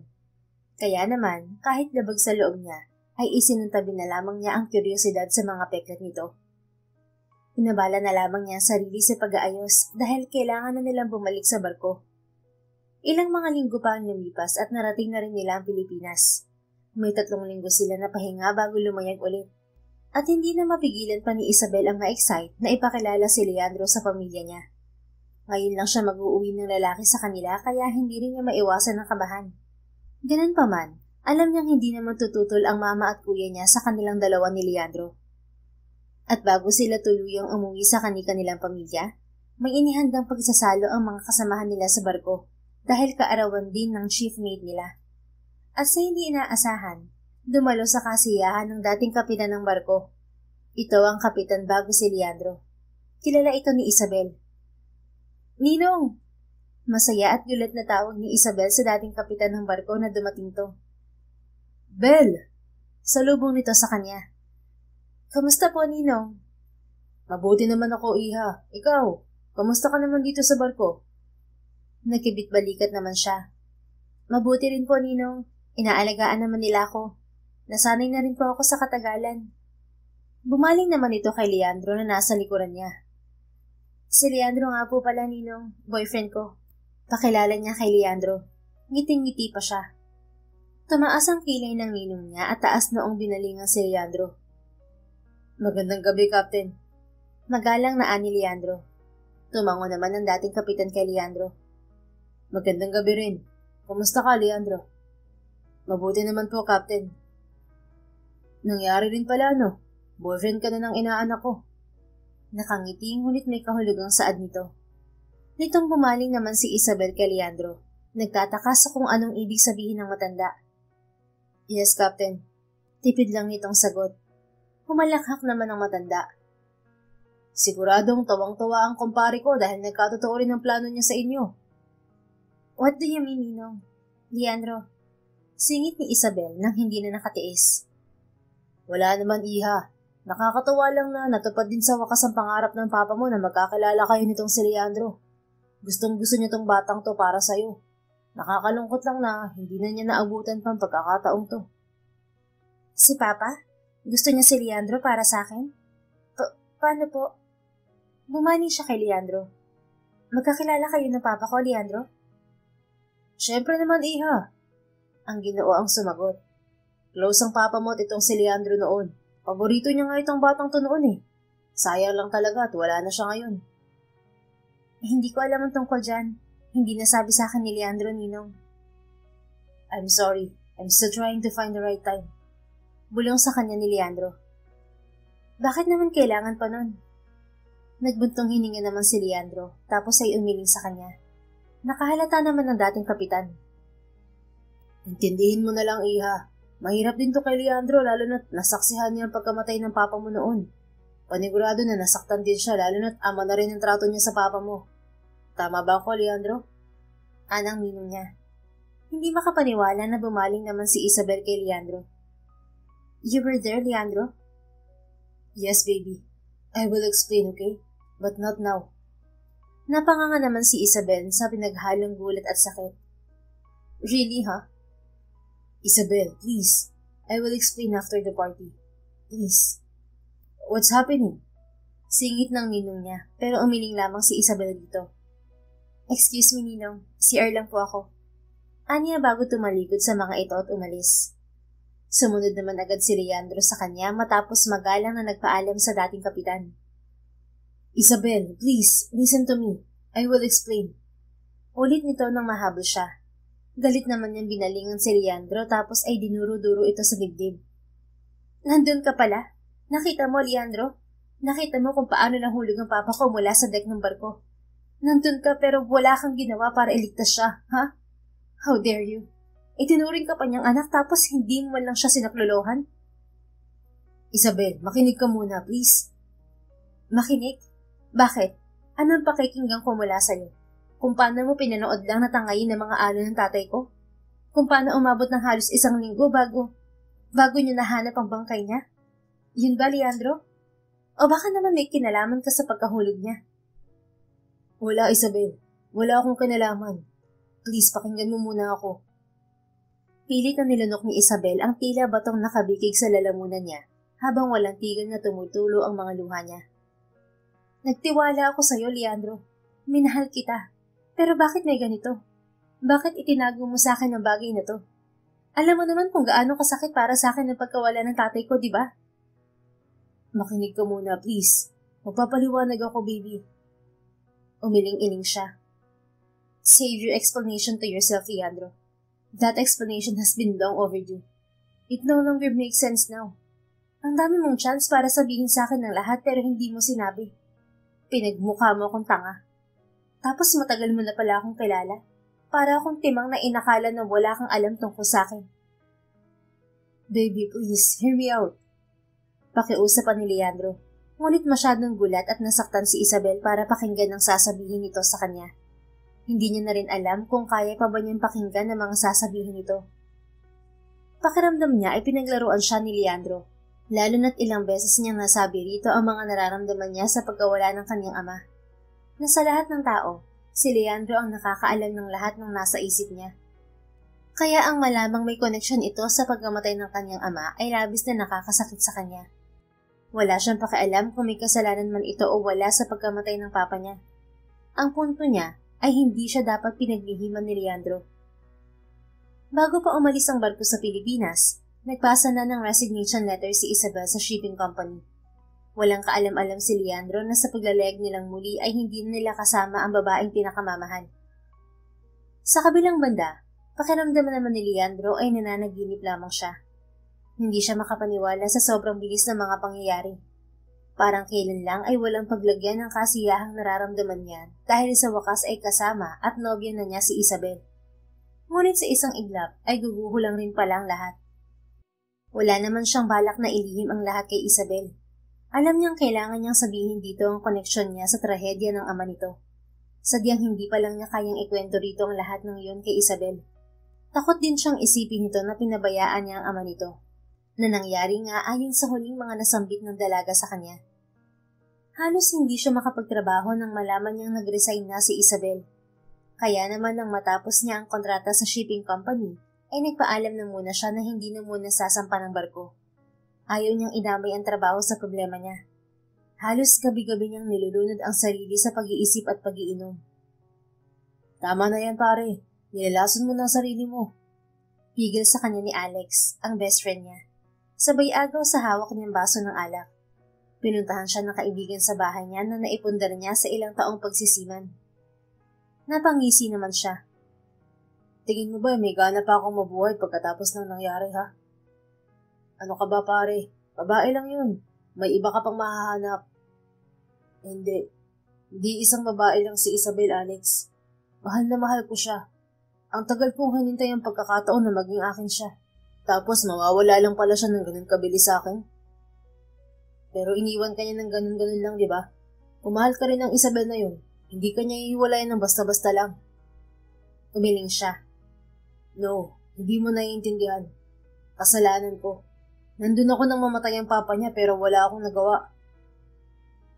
Kaya naman, kahit labag sa loob niya, ay isinuntabi na lamang niya ang kuryosidad sa mga peklat nito. Pinabala na lamang niya ang sarili sa pag-aayos dahil kailangan na nilang bumalik sa barko. Ilang mga linggo pa ang lumipas at narating na rin nila ang Pilipinas. May 3 linggo sila na pahinga bago lumayag ulit. At hindi na mapigilan pa ni Isabel ang ma-excite na ipakilala si Leandro sa pamilya niya. Ngayon lang siya mag-uuwi ng lalaki sa kanila kaya hindi rin niya maiwasan ng kabahan. Ganun pa man, alam niyang hindi naman tututol ang mama at kuya niya sa kanilang dalawa ni Leandro. At bago sila tuluyang umuwi sa kanilang pamilya, may inihandang pagsasalo ang mga kasamahan nila sa barko dahil kaarawan din ng chief mate nila. At sa hindi inaasahan, dumalo sa kasiyahan ng dating kapitan ng barko. Ito ang kapitan bago si Leandro. Kilala ito ni Isabel. Ninong! Masaya at gulat na tawag ni Isabel sa dating kapitan ng barko na dumating to. Bel! Salubong nito sa kanya. Kamusta po, Ninong? Mabuti naman ako, Iha. Ikaw, kamusta ka naman dito sa barko? Nagkibit-balikat naman siya. Mabuti rin po, Ninong. Inaalagaan naman nila ako. Nasanay na rin po ako sa katagalan. Bumaling naman ito kay Leandro na nasa likuran niya. Si Leandro nga po pala, Ninong, boyfriend ko. Pakilala niya kay Leandro. Ngiting-ngiti pa siya. Tumaas ang kilay ng ninong niya at taas noong binalingan si Leandro. Magandang gabi, Captain. Magalang na ani Leandro. Tumango naman ang dating kapitan kay Leandro. Magandang gabi rin. Kumusta ka, Leandro? Mabuti naman po, Captain. Nangyari rin pala, no? Boyfriend ka na ng inaanak ko. Nakangiti ngunit may kahulugang saad nito. Nitong bumaling naman si Isabel kay Leandro. Nagtataka sa kung anong ibig sabihin ng matanda. Yes, Captain. Tipid lang nitong sagot. Humalakhak naman ang matanda. Siguradong tawang-tawa ang kumpare ko dahil nagkatotoo rin ang plano niya sa inyo. What do you mean, Ninong? Leandro, singit ni Isabel nang hindi na nakatiis. Wala naman, Iha. Nakakatawa lang na natupad din sa wakas ang pangarap ng papa mo na magkakilala kayo nitong si Leandro. Gustong-gusto niya tong batang to para sa'yo. Nakakalungkot lang na hindi na niya naabutan pang pagkakataong to. Si Papa? Gusto niya si Leandro para sa akin? Paano po? Bumani siya kay Leandro. Magkakilala kayo ng Papa ko, Leandro? Siyempre naman, Iha. Ang Ginoo ang sumagot. Close ang papa mo at itong si Leandro noon. Paborito niya nga itong batang to noon eh. Sayang lang talaga at wala na siya ngayon. Hindi ko alam ang tungkol dyan. Hindi nasabi sa akin ni Leandro, Ninong. I'm sorry. I'm still trying to find the right time. Bulong sa kanya ni Leandro. Bakit naman kailangan pa nun? Nagbuntong hininga naman si Leandro, tapos ay umiling sa kanya. Nakahalata naman ng dating kapitan. Intindihin mo na lang, Iha. Mahirap din to kay Leandro lalo na't nasaksihan niya ang pagkamatay ng papa mo noon. Panigurado na nasaktan din siya lalo na't ama na rin ang trato niya sa papa mo. Tama ba ako, Leandro? Anang ninong niya. Hindi makapaniwala na bumaling naman si Isabel kay Leandro. You were there, Leandro? Yes, baby. I will explain, okay? But not now. Napanganga naman si Isabel sa pinaghalong gulat at sakit. Really, huh? Isabel, please. I will explain after the party. Please. What's happening? Singit ng ninong niya, pero umiling lamang si Isabel dito. Excuse me, Ninong. CR lang po ako. Anya bago tumalikod sa mga ito at umalis. Sumunod naman agad si Leandro sa kanya matapos magalang na nagpaalam sa dating kapitan. Isabel, please, listen to me. I will explain. Ulit nito nang mahabol siya. Galit naman niyang binalingan si Leandro tapos ay dinuro-duro ito sa dibdib. Nandun ka pala? Nakita mo, Leandro? Nakita mo kung paano nahulog ang papa ko mula sa deck ng barko. Nandun ka pero wala kang ginawa para iligtas siya, ha? How dare you? Itinuring ka pa niyang anak tapos hindi mo lang siya sinaklolohan? Isabel, makinig ka muna, please. Makinig? Bakit? Anong pakikinggan ko mula sa'yo? Kung paano mo pinanood lang natangayin ng mga alon ng tatay ko? Kung paano umabot ng halos 1 linggo bago niyo nahanap ang bangkay niya? Yun ba, Leandro? O baka naman may kinalaman ka sa pagkahulog niya? Wala, Isabel. Wala akong kinalaman. Please, pakinggan mo muna ako. Pilit na nilunok ni Isabel ang tila batong nakabikig sa lalamunan niya habang walang tigil na tumutulo ang mga luha niya. Nagtiwala ako sa'yo, Leandro. Minahal kita. Pero bakit may ganito? Bakit itinago mo sa akin ang bagay na to? Alam mo naman kung gaano kasakit para sa akin ang pagkawala ng tatay ko, di ba? Makinig ka muna, please. Magpapaliwanag ako, baby. Umiling-iling siya. Save your explanation to yourself, Leandro. That explanation has been long overdue. It no longer makes sense now. Ang dami mong chance para sabihin sa akin ng lahat pero hindi mo sinabi. Pinagmukha mo akong tanga. Tapos matagal mo na pala akong kilala. Para akong timang na inakala na wala kang alam tungkol sa akin. Baby, please, hear me out. Pakiusap pa ni Leandro. Ngunit masyadong gulat at nasaktan si Isabel para pakinggan ang sasabihin nito sa kanya. Hindi niya na rin alam kung kaya pa ba niyang pakinggan ang mga sasabihin nito. Pakiramdam niya ay pinaglaruan siya ni Leandro, lalo na't ilang beses niyang nasabi rito ang mga nararamdaman niya sa pagkawala ng kanyang ama. Na sa lahat ng tao, si Leandro ang nakakaalam ng lahat ng nasa isip niya. Kaya ang malamang may koneksyon ito sa pagkamatay ng kanyang ama ay labis na nakakasakit sa kanya. Wala siyang pakialam kung may kasalanan man ito o wala sa pagkamatay ng papa niya. Ang punto niya ay hindi siya dapat pinaglihiman ni Leandro. Bago pa umalis ang barko sa Pilipinas, nagpasa na ng resignation letter si Isabel sa shipping company. Walang kaalam-alam si Leandro na sa paglalayag nilang muli ay hindi na nila kasama ang babaeng pinakamamahal. Sa kabilang banda, Pakiramdam naman ni Leandro ay nananaginip lamang siya. Hindi siya makapaniwala sa sobrang bilis ng mga pangyayari. Parang kailan lang ay walang paglagyan ng kasiyahang nararamdaman niya dahil sa wakas ay kasama at nobya na niya si Isabel. Ngunit sa isang iglap ay guguho lang rin pala ang lahat. Wala naman siyang balak na ilihim ang lahat kay Isabel. Alam niyang kailangan niyang sabihin dito ang koneksyon niya sa trahedya ng ama nito. Sadyang hindi pa lang niya kayang ikwento rito ang lahat ng iyon kay Isabel. Takot din siyang isipin nito na pinabayaan niya ang ama nito, na nangyari nga ayon sa huling mga nasambit ng dalaga sa kanya. Halos hindi siya makapagtrabaho nang malaman niyang nag-resign na si Isabel. Kaya naman nang matapos niya ang kontrata sa shipping company, ay nagpaalam na muna siya na hindi na muna sasampa ng barko. Ayaw niyang idamay ang trabaho sa problema niya. Halos gabi-gabi niyang nilulunod ang sarili sa pag-iisip at pag-iinom. Tama na yan pare, nilalason mo na ang sarili mo. Pigil sa kanya ni Alex, ang best friend niya. Sabay agaw sa hawak niyang baso ng alak. Pinuntahan siya ng kaibigan sa bahay niya na naipundar niya sa ilang taong pagsisiman. Napangisi naman siya. Tingin mo ba may gana pa akong mabuhay pagkatapos ng nangyari ha? Ano ka ba pare? Babae lang yun. May iba ka pang mahahanap. Hindi. Hindi isang babae lang si Isabel, Alex. Mahal na mahal ko siya. Ang tagal kong hinintay ang pagkakataon na maging akin siya. Tapos mawawala lang pala siya ng ganun kabilis sa akin. Pero iniwan ka niya ng ganun-ganun lang, di ba? Kumahal ka rin ng Isabel na yun. Hindi ka niya ihiwalayan ng basta-basta lang. Umiling siya. No, hindi mo naiintindihan. Kasalanan ko. Nandun ako nang mamatay ang papa niya pero wala akong nagawa.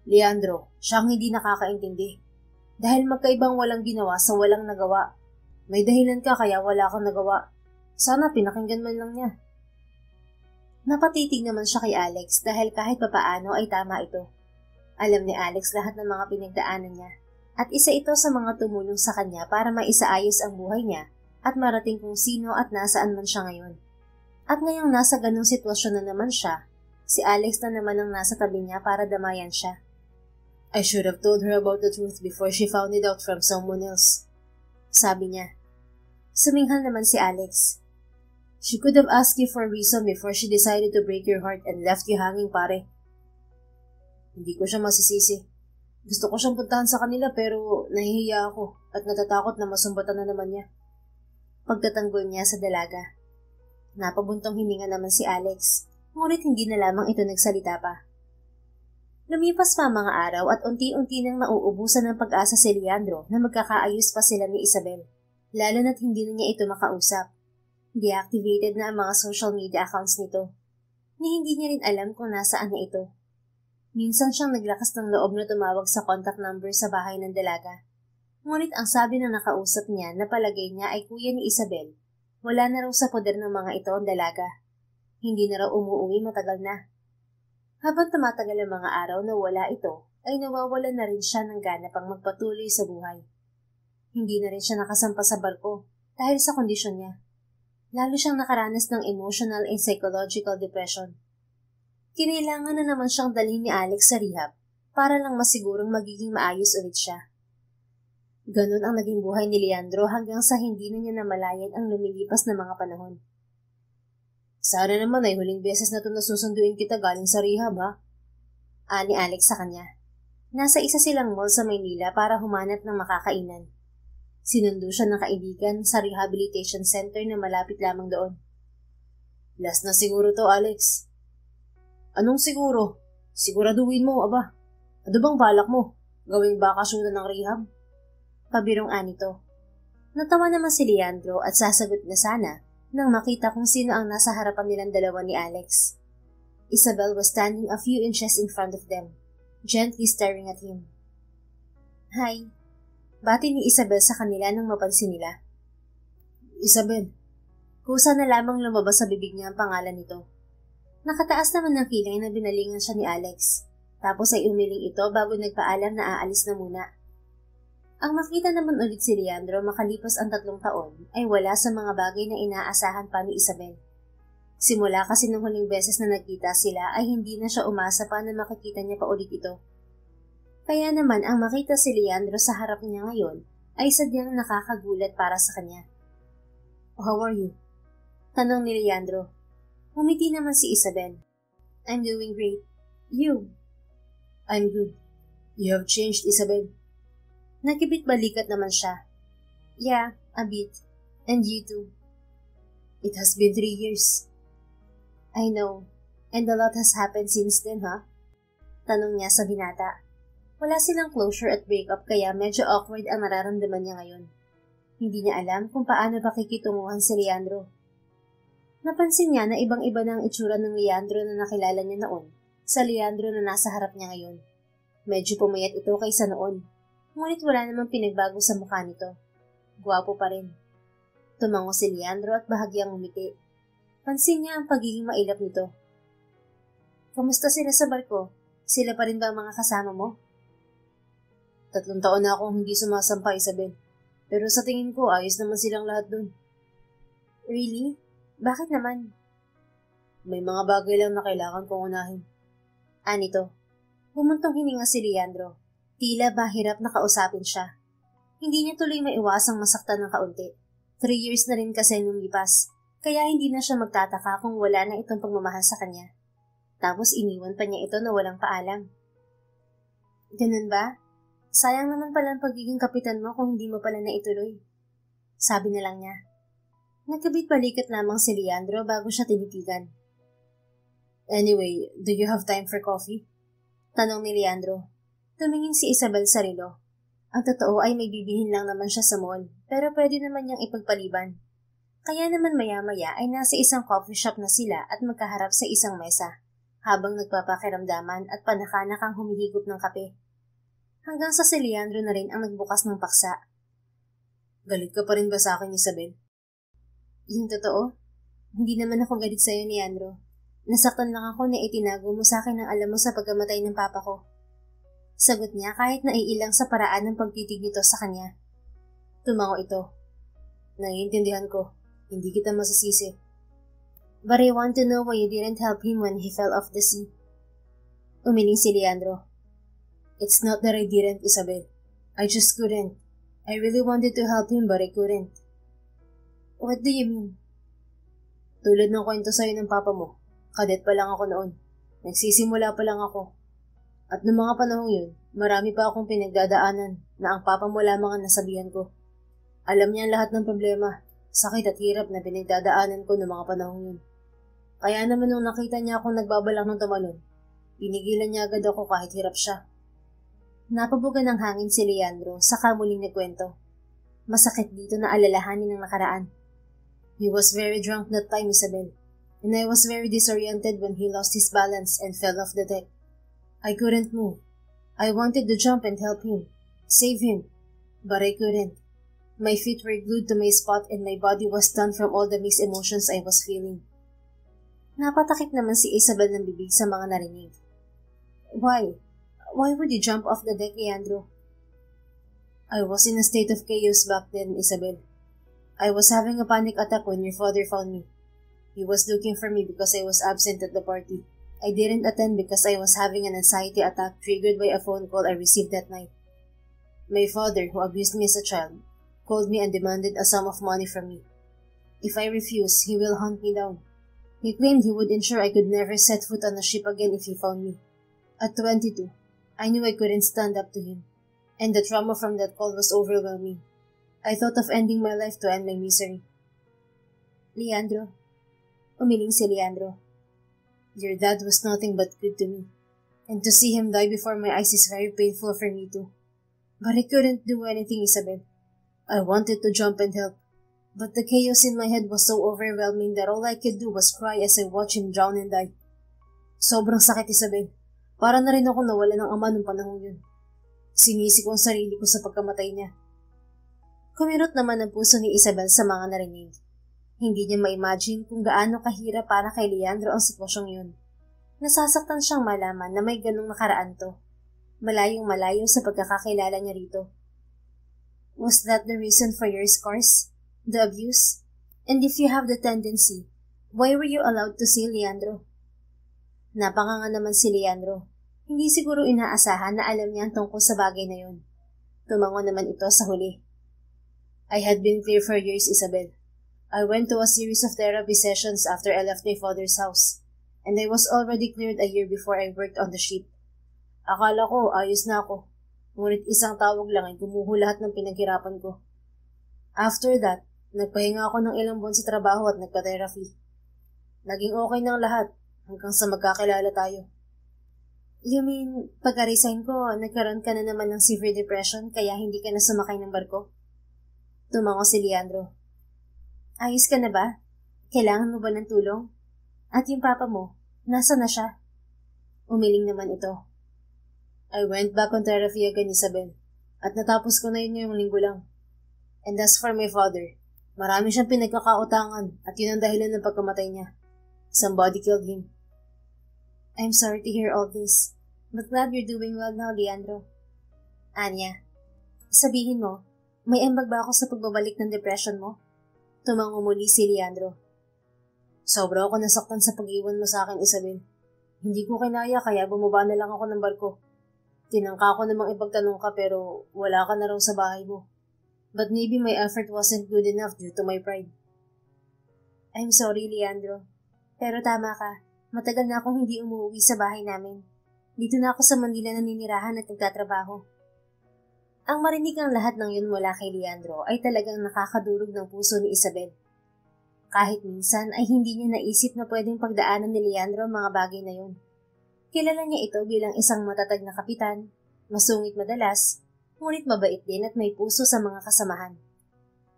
Leandro, siyang hindi nakakaintindi. Dahil magkaibang walang ginawa sa walang nagawa. May dahilan ka kaya wala kang nagawa. Sana pinakinggan man lang niya. Napatitig naman siya kay Alex dahil kahit papaano ay tama ito. Alam ni Alex lahat ng mga pinagdaanan niya at isa ito sa mga tumulong sa kanya para maisaayos ang buhay niya at marating kung sino at nasaan man siya ngayon. At ngayong nasa ganong sitwasyon na naman siya, si Alex na naman ang nasa tabi niya para damayan siya. I should have told her about the truth before she found it out from someone else. Sabi niya. Suminghal naman si Alex. She could have asked you for a reason before she decided to break your heart and left you hanging pare. Hindi ko siya masisisi. Gusto ko siyang puntahan sa kanila pero nahihiya ako at natatakot na masumbatan na naman niya. Pagtatanggol niya sa dalaga. Napabuntong hininga naman si Alex, ngunit hindi na lamang ito nagsalita pa. Lumipas pa mga araw at unti-unti nang nauubusan ng pag-asa si Leandro na magkakaayos pa sila ni Isabel, lalo na't hindi na niya ito makausap. Deactivated na ang mga social media accounts nito, ni hindi niya rin alam kung nasaan na ito. Minsan siyang naglakas ng loob na tumawag sa contact number sa bahay ng dalaga. Ngunit ang sabi ng nakausap niya na palagay niya ay kuya ni Isabel, wala na raw sa poder ng mga ito ang dalaga. Hindi na raw umuwi matagal na. Habang tumatagal ang mga araw na wala ito, ay nawawalan na rin siya ng gana pang magpatuloy sa buhay. Hindi na rin siya nakasampa sa barko dahil sa kondisyon niya. Lalo siyang nakaranas ng emotional and psychological depression. Kinailangan na naman siyang dalhin ni Alex sa rehab para lang masigurong magiging maayos ulit siya. Ganon ang naging buhay ni Leandro hanggang sa hindi na niya namalayan ang lumilipas na mga panahon. Sana naman ay huling beses na ito nasusunduin kita galing sa rehab ha? Ani Alex sa kanya. Nasa isa silang mall sa Maynila para humanap ng makakainan. Sinundo siya ng kaibigan sa rehabilitation center na malapit lamang doon. Last na siguro to, Alex. Anong siguro? Siguraduhin mo, aba. Ano bang balak mo? Gawing bakasyonan ng rehab? Pabirong anito. Natawa naman si Leandro at sasagot na sana nang makita kung sino ang nasa harapan nilang dalawa ni Alex. Isabel was standing a few inches in front of them, gently staring at him. Hi. Bati ni Isabel sa kanila nang mapansin nila. Isabel. Kusa na lamang lumabas sa bibig niya ang pangalan nito. Nakataas naman ng kilay na binalingan siya ni Alex. Tapos ay umiling ito bago nagpaalam na aalis na muna. Ang makita naman ulit si Leandro makalipas ang 3 taon ay wala sa mga bagay na inaasahan pa ni Isabel. Simula kasi nung huling beses na nagkita sila ay hindi na siya umasa pa na makikita niya pa ulit ito. Kaya naman ang makita si Leandro sa harap niya ngayon ay sadyang nakakagulat para sa kanya. How are you? Tanong ni Leandro. Ngumiti naman si Isabel. I'm doing great. You? I'm good. You have changed, Isabel. Nakibit-balikat naman siya. Yeah, a bit. And you too. It has been 3 years. I know. And a lot has happened since then, huh? Tanong niya sa binata. Wala silang closure at breakup kaya medyo awkward ang nararamdaman niya ngayon. Hindi niya alam kung paano pakikitunguhan si Leandro. Napansin niya na ibang-iba na ang itsura ng Leandro na nakilala niya noon sa Leandro na nasa harap niya ngayon. Medyo pumayat ito kaysa noon, ngunit wala namang pinagbago sa mukha nito. Gwapo pa rin. Tumango si Leandro at bahagyang umiti. Pansin niya ang pagiging mailap nito. Kamusta sila sa barko? Sila pa rin ba ang mga kasama mo? 3 taon na akong hindi sumasampa, Isabel. Pero sa tingin ko, ayos naman silang lahat dun. Really? Bakit naman? May mga bagay lang na kailangan kong unahin. Anito? Bumuntong hininga si Leandro. Tila ba hirap na kausapin siya. Hindi niya tuloy maiwasang masaktan ng kaunti. 3 years na rin kasi nung lipas, kaya hindi na siya magtataka kung wala na itong pagmamahal sa kanya. Tapos iniwan pa niya ito na walang paalam. Ganun ba? Sayang naman pala ang pagiging kapitan mo kung hindi mo pala na ituloy. Sabi na lang niya. Nagkabit-balikat lamang si Leandro bago siya tinitigan. Anyway, do you have time for coffee? Tanong ni Leandro. Tumingin si Isabel sa relo. Ang totoo ay may bibihin lang naman siya sa mall, pero pwede naman niyang ipagpaliban. Kaya naman maya-maya ay nasa isang coffee shop na sila at magkaharap sa isang mesa, habang nagpapakiramdaman at panakanakang humihigop ng kape. Hanggang sa si Leandro na rin ang nagbukas ng paksa. Galit ka pa rin ba sa akin, Isabel? Yung totoo? Hindi naman ako galit sa'yo, Leandro. Nasaktan lang ako na itinago mo sa akin ang alam mo sa pagkamatay ng papa ko. Sagot niya kahit naiilang sa paraan ng pagtitig nito sa kanya. Tumango ito. Naiintindihan ko. Hindi kita masisisi. But I want to know why you didn't help him when he fell off the sea. Umiling si Leandro. It's not that I didn't, Isabel. I just couldn't. I really wanted to help him but I couldn't. What do you mean? Tulad ng kwento sa'yo ng papa mo, kadet pa lang ako noon. Nagsisimula pa lang ako. At noong mga panahong yun, marami pa akong pinagdadaanan na ang papa mo lamang ang nasabihan ko. Alam niya ang lahat ng problema, sakit at hirap na pinagdadaanan ko noong mga panahong yun. Kaya naman nung nakita niya akong nagbabalak ng tumalon, pinigilan niya agad ako kahit hirap siya. Napabugan ng hangin si Leandro sa kamuling nagkwento. Masakit dito na alalahanin ng nakaraan. He was very drunk that time, Isabel, and I was very disoriented when he lost his balance and fell off the deck. I couldn't move. I wanted to jump and help him, save him, but I couldn't. My feet were glued to my spot and my body was stunned from all the mixed emotions I was feeling. Napatakip naman si Isabel ng bibig sa mga narinig. Why? Why would you jump off the deck, Leandro? I was in a state of chaos back then, Isabel. I was having a panic attack when your father found me. He was looking for me because I was absent at the party. I didn't attend because I was having an anxiety attack triggered by a phone call I received that night. My father, who abused me as a child, called me and demanded a sum of money from me. If I refused, he will hunt me down. He claimed he would ensure I could never set foot on a ship again if he found me. At 22, I knew I couldn't stand up to him, and the trauma from that call was overwhelming. I thought of ending my life to end my misery. Leandro. Umiling si Leandro. Your dad was nothing but good to me, and to see him die before my eyes is very painful for me too. But I couldn't do anything, Isabel. I wanted to jump and help, but the chaos in my head was so overwhelming that all I could do was cry as I watched him drown and die. Sobrang sakit, Isabel. Para na rin ako nawala ng ama nung panahon yun. Sinisi ko ang sarili ko sa pagkamatay niya. Kumirot naman ang puso ni Isabel sa mga narinig. Hindi niya ma-imagine kung gaano kahirap para kay Leandro ang sitwasyong yun. Nasasaktan siyang malaman na may ganong nakaraan to. Malayong malayo sa pagkakakilala niya rito. Was that the reason for your scars? The abuse? And if you have the tendency, why were you allowed to see Leandro? Napanganga naman si Leandro. Hindi siguro inaasahan na alam niya ang tungkol sa bagay na yun. Tumango naman ito sa huli. I had been clear for years, Isabel. I went to a series of therapy sessions after I left my father's house, and I was already cleared a year before I worked on the ship. Akala ko ayos na ako, ngunit isang tawag lang ay gumuho lahat ng pinaghirapan ko. After that, nagpahinga ako ng ilang buwan sa trabaho at nagpa-therapy. Naging okay ng lahat hanggang sa magkakilala tayo. You mean, pagka-resign ko, nagkaroon ka na naman ng severe depression kaya hindi ka na sumakay ng barko? Tumango si Leandro. Ayos ka na ba? Kailangan mo ba ng tulong? At yung papa mo, nasa na siya? Umiling naman ito. I went back on therapy again, Isabel, at natapos ko na yun ngayong linggo lang. And as for my father, marami siyang pinagkakautangan at yun ang dahilan ng pagkamatay niya. Somebody killed him. I'm sorry to hear all this, but glad you're doing well now, Leandro. Anya, sabihin mo, may ambag ba ako sa pagbabalik ng depression mo? Tumango muli si Leandro. Sobra ako nasaktan sa pag-iwan mo sa akin, Isabel. Hindi ko kinaya kaya bumaba na lang ako ng barko. Tinangka ko namang ipagtanong ka pero wala ka na raw sa bahay mo. But maybe my effort wasn't good enough due to my pride. I'm sorry, Leandro. Pero tama ka. Matagal na akong hindi umuwi sa bahay namin. Dito na ako sa Manila naninirahan at nagtatrabaho. Ang marinig ang lahat ng yun mula kay Leandro ay talagang nakakadurog ng puso ni Isabel. Kahit minsan ay hindi niya naisip na pwedeng pagdaanan ni Leandro ang mga bagay na yun. Kilala niya ito bilang isang matatag na kapitan, masungit madalas, ngunit mabait din at may puso sa mga kasamahan.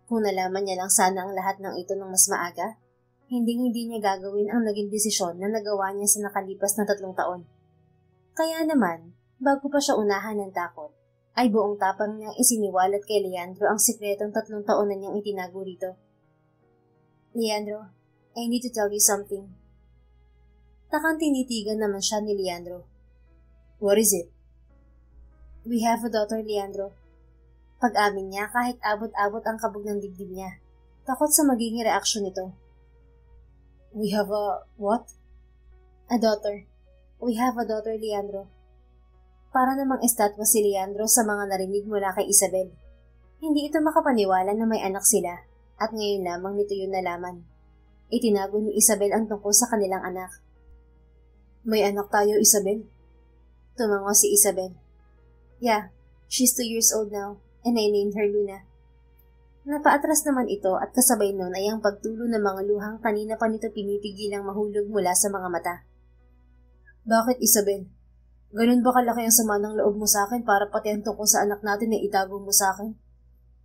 Kung nalaman niya lang sana ang lahat ng ito ng mas maaga, hindi niya gagawin ang naging desisyon na nagawa niya sa nakalipas na 3 taon. Kaya naman, bago pa siya unahan ng takot, ay buong tapang niyang isiniwalat kay Leandro ang sikretong 3 taon na niyang itinago rito. Leandro, I need to tell you something. Takang tinitigan naman siya ni Leandro. What is it? We have a daughter, Leandro. Pag-amin niya kahit abot-abot ang kabog ng dibdib niya. Takot sa magiging reaksyon nito. We have a what? A daughter. We have a daughter, Leandro. Para namang estatwa si Leandro sa mga narinig mula kay Isabel. Hindi ito makapaniwala na may anak sila at ngayon lamang nito yun nalaman. Itinago ni Isabel ang tungkol sa kanilang anak. May anak tayo, Isabel? Tumango si Isabel. Yeah, she's 2 years old now and I named her Luna. Napaatras naman ito at kasabay nun ay ang pagtulo ng mga luhang kanina pa nito pinipigilang mahulog mula sa mga mata. Bakit, Isabel? Ganun ba kalaki ang sama ng loob mo sa akin para pati ang tungkol sa anak natin ay itago mo sa akin?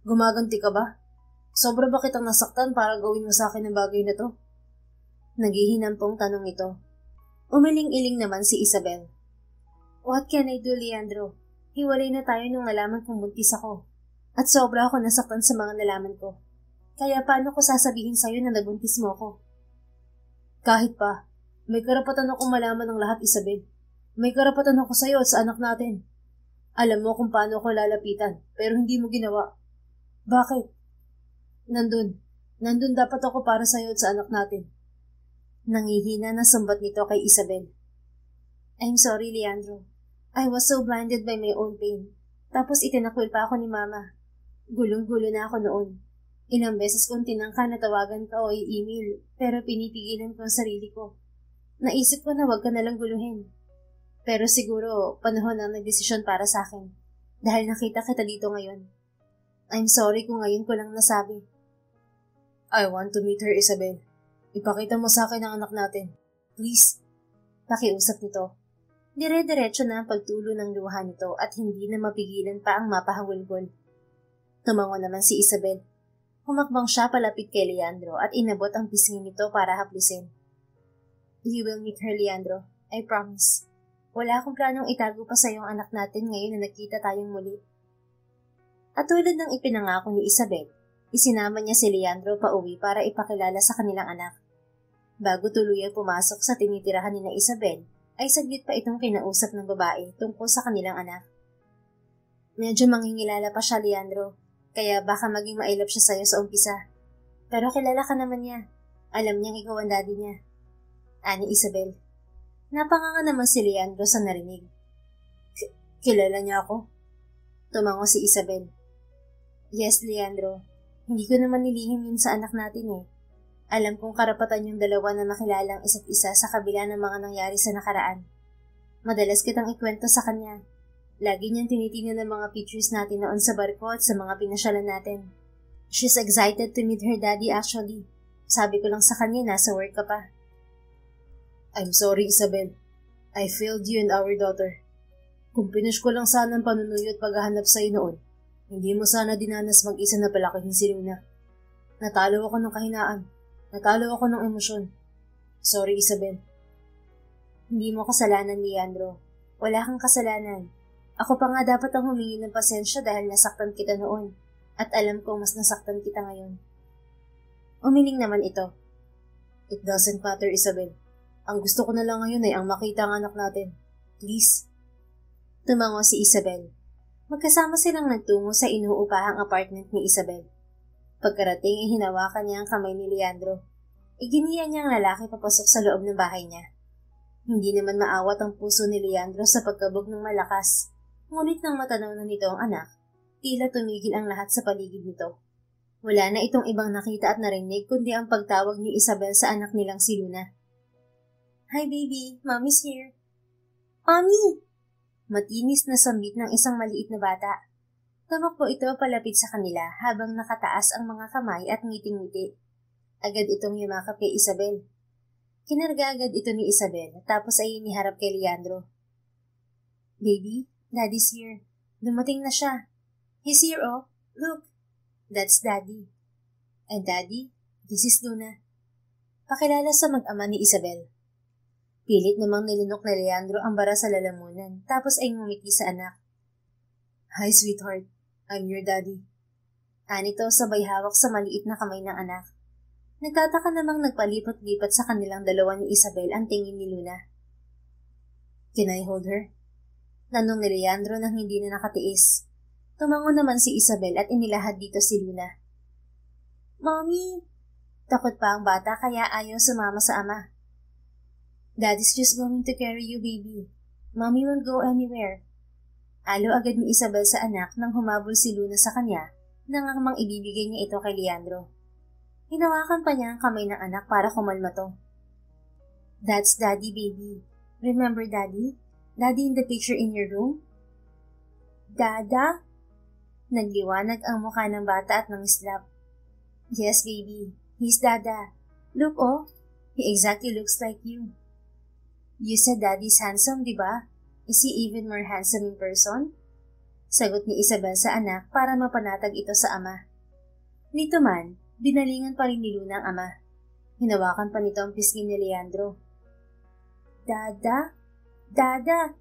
Gumaganti ka ba? Sobra ba kitang nasaktan para gawin mo sa akin ang bagay na to? Naghihinampong tanong ito. Umiling-iling naman si Isabel. What can I do, Leandro? Hiwalay na tayo nung nalaman kong buntis ako. At sobra ako nasaktan sa mga nalaman ko. Kaya paano ko sasabihin sa'yo na nabuntis mo ako? Kahit pa, may karapatan akong malaman ng lahat, Isabel. May karapatan ako sa'yo at sa anak natin. Alam mo kung paano ako lalapitan, pero hindi mo ginawa. Bakit? Nandun dapat ako para sa'yo at sa anak natin. Nangihina na sambat nito kay Isabel. I'm sorry, Leandro. I was so blinded by my own pain. Tapos itinakwil pa ako ni Mama. Gulong-gulo na ako noon. Ilang beses kong tinangka na tawagan ka o i-email, pero pinipigilan ko ang sarili ko. Naisip ko na wag ka nalang guluhin. Pero siguro, panahon na nagdesisyon para sa akin. Dahil nakita kita dito ngayon. I'm sorry kung ngayon ko lang nasabi. I want to meet her, Isabel. Ipakita mo sa akin ang anak natin. Please. Pakiusap nito. Dire-diretso na ang pagtulo ng luha nito at hindi na mapigilan pa ang mapahawulgol. Tumango naman si Isabel. Humakbang siya palapit kay Leandro at inabot ang pisngi nito para haplusin. You will meet her, Leandro. I promise. Wala akong planong itago pa sa iyong anak natin ngayon na nagkita tayong muli. At tulad ng ipinangako ni Isabel, isinama niya si Leandro pauwi para ipakilala sa kanilang anak. Bago tuluyang pumasok sa tinitirahan ni na Isabel, ay saglit pa itong kinausap ng babae tungkol sa kanilang anak. Medyo manghingilala pa siya, Leandro, kaya baka maging mailap siya sa'yo sa umpisa. Pero kilala ka naman niya. Alam niyang ikaw ang daddy niya. Ani Isabel. Napanganga naman si Leandro sa narinig. Kilala niya ako? Tumango si Isabel. Yes, Leandro. Hindi ko naman nilihim yun sa anak natin eh. Alam kong karapatan yung dalawa na makilalang isa't isa sa kabila ng mga nangyari sa nakaraan. Madalas kitang ikwento sa kanya. Lagi niyang tinitingnan ng mga pictures natin noon sa barko at sa mga pinasyalan natin. She's excited to meet her daddy actually. Sabi ko lang sa kanya, nasa work ka pa. I'm sorry, Isabel. I failed you and our daughter. Kung pinush ko lang sana ang panunuyo at paghahanap sa'yo noon, hindi mo sana dinanas mag-isa na palakihin si Luna. Natalo ako ng kahinaan. Natalo ako ng emosyon. Sorry, Isabel. Hindi mo kasalanan, Leandro. Wala kang kasalanan. Ako pa nga dapat ang humingi ng pasensya dahil nasaktan kita noon. At alam kong mas nasaktan kita ngayon. Umiling naman ito. It doesn't matter, Isabel. Ang gusto ko na lang ngayon ay ang makita ang anak natin. Please. Tumango si Isabel. Magkasama silang nagtungo sa inuupahang apartment ni Isabel. Pagkarating ay hinawakan niya ang kamay ni Leandro. Iginiya niya ang lalaki papasok sa loob ng bahay niya. Hindi naman maawat ang puso ni Leandro sa pagkabog ng malakas. Ngunit nang matanaw na nito ang anak, tila tumigil ang lahat sa paligid nito. Wala na itong ibang nakita at narinig kundi ang pagtawag ni Isabel sa anak nilang si Luna. Hi baby, mommy's here. Mommy! Matinis na sambit ng isang maliit na bata. Tumakbo ito palapit sa kanila habang nakataas ang mga kamay at ngiting-ngiti. Agad itong yumakap kay Isabel. Kinarga agad ito ni Isabel tapos ay iniharap kay Leandro. Baby, Daddy's here. Dumating na siya. He's here, oh. Look. That's Daddy. And Daddy, this is Luna. Pakilala sa mag-ama ni Isabel. Pilit namang nilunok na Leandro ang bara sa lalamunan tapos ay ngumiti sa anak. Hi, sweetheart. I'm your daddy. Anito sabay hawak sa maliit na kamay ng anak. Nagtataka namang nagpalipot-lipat sa kanilang dalawa ni Isabel ang tingin ni Luna. Can I hold her? Tanong ni Leandro nang hindi na nakatiis. Tumango naman si Isabel at inilahad dito si Luna. Mommy! Takot pa ang bata kaya ayaw sumama sa ama. Daddy's just going to carry you, baby. Mommy won't go anywhere. Alo agad ni Isabel sa anak nang humabol si Luna sa kanya nang ang ibibigay niya ito kay Leandro. Hinawakan pa niya ang kamay ng anak para kumalma to. That's Daddy, baby. Remember Daddy? Daddy in the picture in your room? Dada? Nagliwanag ang mukha ng bata at nangislap. Yes, baby. He's Dada. Look, oh. He exactly looks like you. You said Daddy's handsome, di ba? Is he even more handsome in person? Sagot ni Isabel sa anak para mapanatag ito sa ama. Nito man, binalingan pa rin ni Luna ang ama. Hinawakan pa nito ang pisngi ni Leandro. Dada? Dada!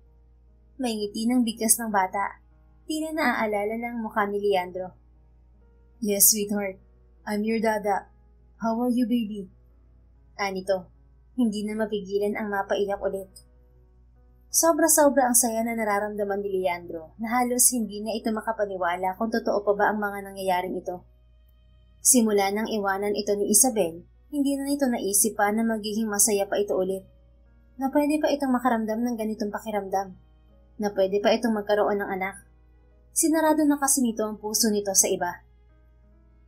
May ngiti ng bigkas ng bata. Tila naaalala ng mukha ni Leandro. Yes, sweetheart. I'm your dada. How are you, baby? Anito, hindi na mapigilan ang mapaiyak ulit. Sobra-sobra ang saya na nararamdaman ni Leandro na halos hindi na ito makapaniwala kung totoo pa ba ang mga nangyayaring ito. Simula nang iwanan ito ni Isabel, hindi na ito naisip pa na magiging masaya pa ito ulit. Na pwede pa itong makaramdam ng ganitong pakiramdam. Na pwede pa itong magkaroon ng anak. Sinarado na kasi nito ang puso nito sa iba.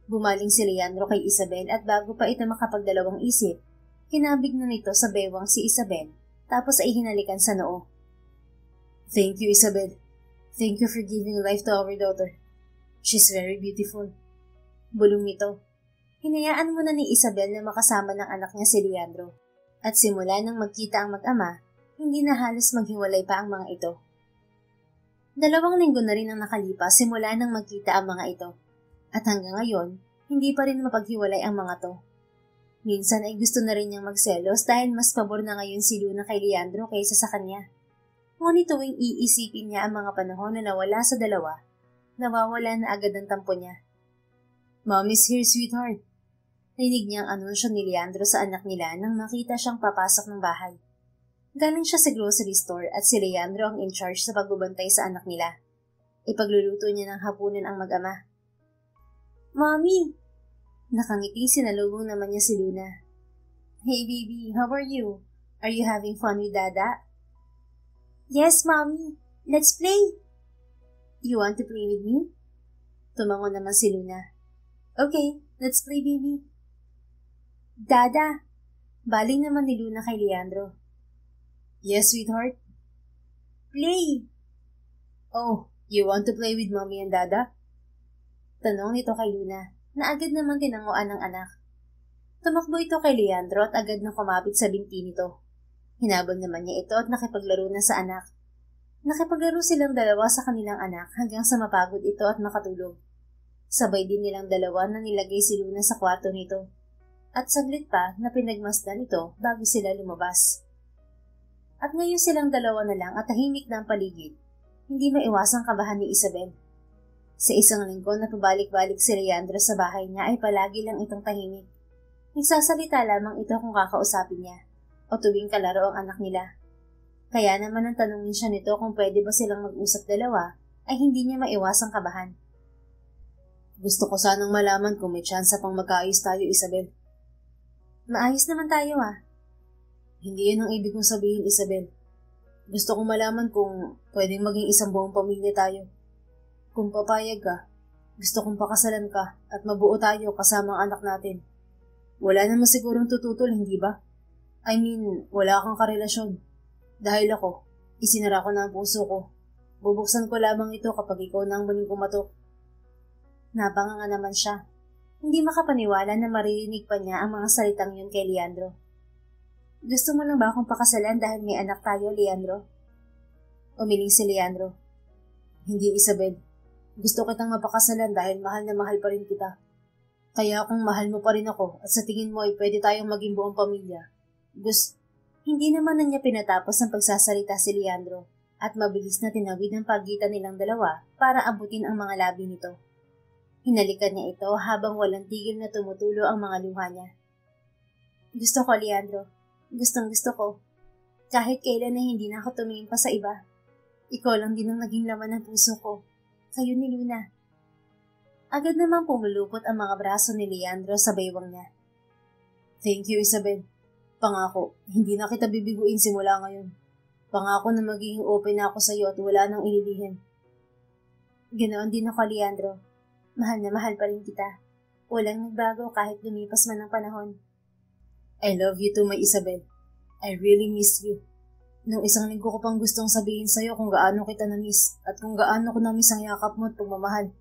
Bumaling si Leandro kay Isabel at bago pa ito makapagdalawang isip, kinabig na nito sa bewang si Isabel tapos ay hinalikan sa noo. Thank you, Isabel. Thank you for giving life to our daughter. She's very beautiful. Bulong nito. Hinayaan mo na ni Isabel na makasama ng anak niya si Leandro. At simula nang magkita ang mag-ama, hindi na halos maghiwalay pa ang mga ito. 2 linggo na rin ang nakalipas simula nang magkita ang mga ito. At hanggang ngayon, hindi pa rin mapaghiwalay ang mga to. Minsan ay gusto na rin niyang magselos dahil mas pabor na ngayon si Luna kay Leandro kaysa sa kanya. Ngunit tuwing iisipin niya ang mga panahon na nawala sa dalawa, nawawala na agad ang tampo niya. Mommy's here, sweetheart. Rinig niya ang anunsyo ni Leandro sa anak nila nang makita siyang papasok ng bahay. Galing siya sa grocery store at si Leandro ang in charge sa pagbabantay sa anak nila. Ipagluluto niya ng hapunan ang mag-ama. Mommy! Nakangiti sinalubong naman niya si Luna. Hey baby, how are you? Are you having fun with Dada? Yes, Mommy. Let's play. You want to play with me? Tumango naman si Luna. Okay, let's play baby. Dada! Baling naman ni Luna kay Leandro. Yes, sweetheart? Play! Oh, you want to play with mommy and dada? Tanong nito kay Luna, na agad naman tinanguan ng anak. Tumakbo ito kay Leandro at agad na kumapit sa binti nito. Hinabol naman niya ito at nakipaglaro na sa anak. Nakipaglaro silang dalawa sa kanilang anak hanggang sa mapagod ito at makatulog. Sabay din nilang dalawa na nilagay si Luna sa kwarto nito. At saglit pa na pinagmasdan ito bago sila lumabas. At ngayon silang dalawa na lang at tahimik na ang paligid. Hindi maiwasang kabahan ni Isabel. Sa isang linggo na pabalik-balik si Leandro sa bahay niya ay palagi lang itong tahimik. Nagsasalita lamang ito kung kakausapin niya o tuwing kalaro ang anak nila. Kaya naman ang tanungin siya nito kung pwede ba silang mag-usap dalawa ay hindi niya maiwasang kabahan. Gusto ko sanang malaman kung may tsansa pang magkaayos tayo, Isabel. Maayos naman tayo Hindi yun ang ibig kong sabihin, Isabel. Gusto kong malaman kung pwedeng maging isang buong pamilya tayo. Kung papayag ka, gusto kong pakasalan ka at mabuo tayo kasama ang anak natin. Wala naman sigurong tututol, hindi ba? I mean, wala kang karelasyon. Dahil ako, isinara ko na ang puso ko. Bubuksan ko lamang ito kapag ikaw na ang muling kumatok. Napanganga naman siya. Hindi makapaniwala na maririnig pa niya ang mga salitang yun kay Leandro. Gusto mo lang ba akong pakasalan dahil may anak tayo, Leandro? Umiling si Leandro. Hindi, Isabel. Gusto kitang mapakasalan dahil mahal na mahal pa rin kita. Kaya kung mahal mo pa rin ako at sa tingin mo ay pwede tayong maging buong pamilya, Hindi naman na niya pinatapos ang pagsasalita si Leandro at mabilis na tinawid ang pagitan nilang dalawa para abutin ang mga labi nito. Hinalikan niya ito habang walang tigil na tumutulo ang mga luha niya. Gusto ko, Leandro. Gustong gusto ko. Kahit kailan na hindi na ako tumingin pa sa iba. Ikaw lang din ang naging laman ng puso ko. Kayo ni Luna. Agad namang pumulupot ang mga braso ni Leandro sa baywang niya. Thank you, Isabel. Pangako, hindi na kita bibiguin simula ngayon. Pangako na magiging open na ako sa iyo at wala nang ililihim. Ganoon din ako, Leandro. Mahal na mahal pa rin kita. Walang nagbago kahit lumipas man ang panahon. I love you too, my Isabel. I really miss you. Nung isang linggo ko pang gustong sabihin sa'yo kung gaano kita na-miss at kung gaano ko na-miss ang yakap mo at pagmamahal.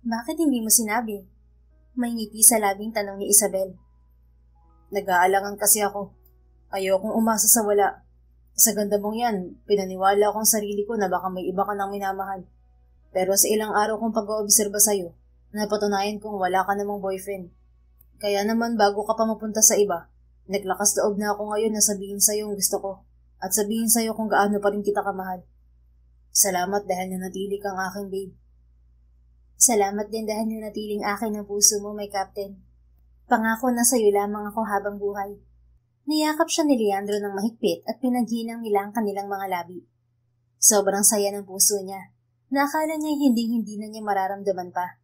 Bakit hindi mo sinabi? May ngiti sa labing tanong ni Isabel. Nag-aalangan kasi ako. Ayokong umasa sa wala. Sa ganda mong yan, pinaniwala akong sarili ko na baka may iba ka nang minamahal. Pero sa ilang araw kong pag-oobserba sa'yo, napatunayan kong wala ka namang boyfriend. Kaya naman bago ka pa mapunta sa iba, naglakas loob na ako ngayon na sabihin sa'yo ang gusto ko at sabihin sa'yo kung gaano pa rin kita kamahal. Salamat dahil nanatili kang aking babe. Salamat din dahil nanatiling akin ang puso mo, my captain. Pangako na sa'yo lamang ako habang buhay. Niyakap siya ni Leandro ng mahigpit at pinaghinang nila ang kanilang mga labi. Sobrang saya ng puso niya. Nakala niya hindi na niya mararamdaman pa.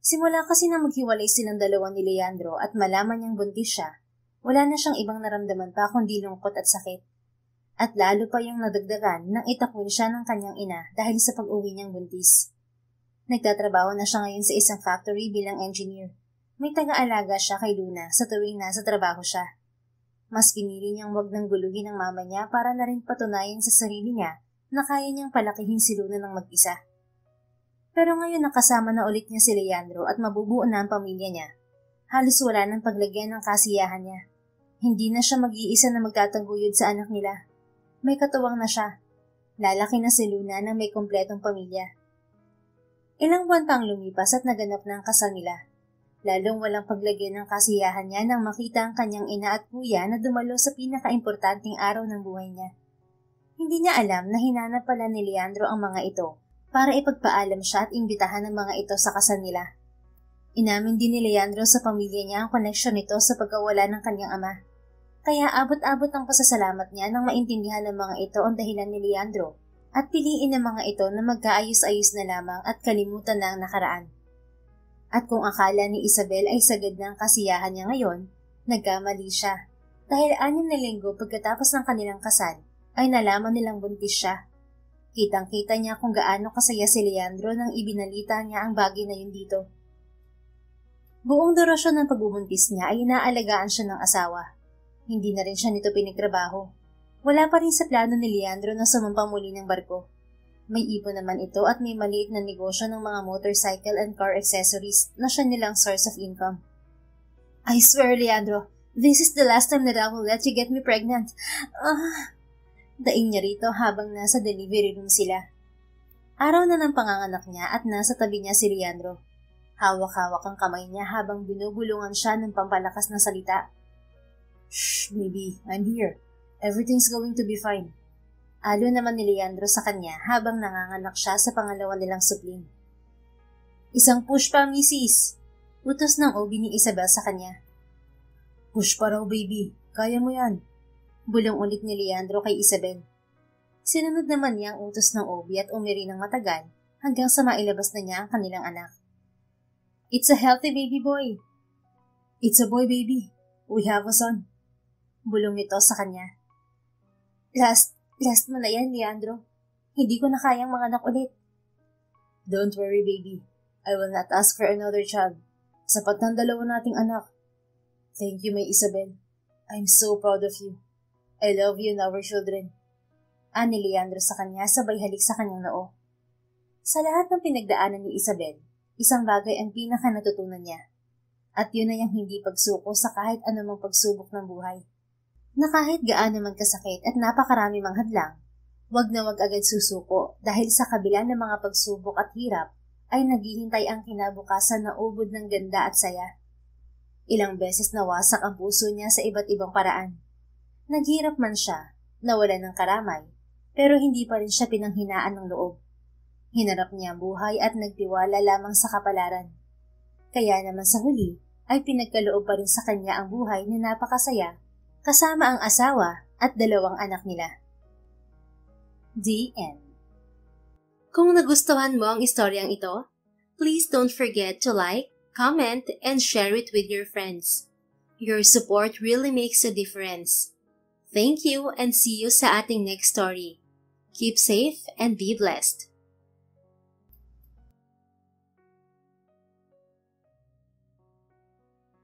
Simula kasi na maghiwalay silang dalawa ni Leandro at malaman niyang buntis siya, wala na siyang ibang naramdaman pa kundi lungkot at sakit. At lalo pa yung nadagdagan nang itakwil siya ng kanyang ina dahil sa pag-uwi niyang buntis. Nagtatrabaho na siya ngayon sa isang factory bilang engineer. May taga-alaga siya kay Luna sa tuwing nasa trabaho siya. Mas pinili niyang wag nang guluhin ang mama niya para na rin patunayan sa sarili niya na kaya niyang palakihin si Luna ng mag-isa. Pero ngayon nakasama na ulit niya si Leandro at mabubuo na ang pamilya niya. Halos wala nang paglagyan ng kasiyahan niya. Hindi na siya mag-iisa na magtataguyod sa anak nila. May katuwang na siya. Lalaki na si Luna na may kompletong pamilya. Ilang buwan pang lumipas at naganap na ang kasal nila. Lalong walang paglagyan ng kasiyahan niya nang makita ang kanyang ina at kuya na dumalo sa pinakaimportanteng araw ng buhay niya. Hindi niya alam na hinanap pala ni Leandro ang mga ito para ipagpaalam siya at imbitahan ng mga ito sa kasal nila. Inamin din ni Leandro sa pamilya niya ang koneksyon nito sa pagkawala ng kanyang ama. Kaya abot-abot ang pasasalamat niya nang maintindihan ng mga ito ang dahilan ni Leandro at piliin ng mga ito na magkaayos-ayos na lamang at kalimutan na ang nakaraan. At kung akala ni Isabel ay sagad ng kasiyahan niya ngayon, nagkamali siya. Dahil 6 na linggo pagkatapos ng kanilang kasal, ay nalaman nilang buntis siya. Kitang-kita niya kung gaano kasaya si Leandro nang ibinalita niya ang bagay na yun dito. Buong durasyon ng pagbubuntis niya ay inaalagaan siya ng asawa. Hindi na rin siya nito pinagtrabaho. Wala pa rin sa plano ni Leandro na sumampang muli ng barko. May ipon naman ito at may maliit na negosyo ng mga motorcycle and car accessories na siya nilang source of income. I swear, Leandro, this is the last time that I will let you get me pregnant. Daing niya rito habang nasa delivery room sila. Araw na ng panganganak niya at nasa tabi niya si Leandro. Hawak-hawak ang kamay niya habang binubulungan siya ng pampalakas na salita. Shh, baby, I'm here. Everything's going to be fine. Alo naman ni Leandro sa kanya habang nanganganak siya sa pangalawa nilang supling. Isang push pa, misis. Utos ng OB ni Isabel sa kanya. Push pa raw, baby. Kaya mo yan. Bulong ulit ni Leandro kay Isabel. Sinunod naman niya ang utos ng OB at umiri ng matagal hanggang sa mailabas na niya ang kanilang anak. It's a healthy baby boy. It's a boy, baby. We have a son. Bulong nito sa kanya. Last mo na yan, Leandro. Hindi ko na kayang manganak ulit. Don't worry, baby. I will not ask for another child. Sapat ng dalawa nating anak. Thank you, May Isabel. I'm so proud of you. I love you and our children. Ani Leandro sa kanya sabay halik sa kanyang noo. Sa lahat ng pinagdaanan ni Isabel, isang bagay ang pinaka natutunan niya. At yun ay ang hindi pagsuko sa kahit anumang pagsubok ng buhay. Na kahit gaano man kasakit at napakarami mang hadlang, wag na wag agad susuko dahil sa kabila ng mga pagsubok at hirap ay naghihintay ang kinabukasan na ubod ng ganda at saya. Ilang beses nawasak ang puso niya sa iba't ibang paraan. Naghirap man siya, nawalan ng karamay, pero hindi pa rin siya pinanghinaan ng loob. Hinarap niya ang buhay at nagtiwala lamang sa kapalaran. Kaya naman sa huli ay pinagkaloob pa rin sa kanya ang buhay na napakasaya kasama ang asawa at 2 anak nila. The end. Kung nagustuhan mo ang istoryang ito, please don't forget to like, comment, and share it with your friends. Your support really makes a difference. Thank you and see you sa ating next story. Keep safe and be blessed.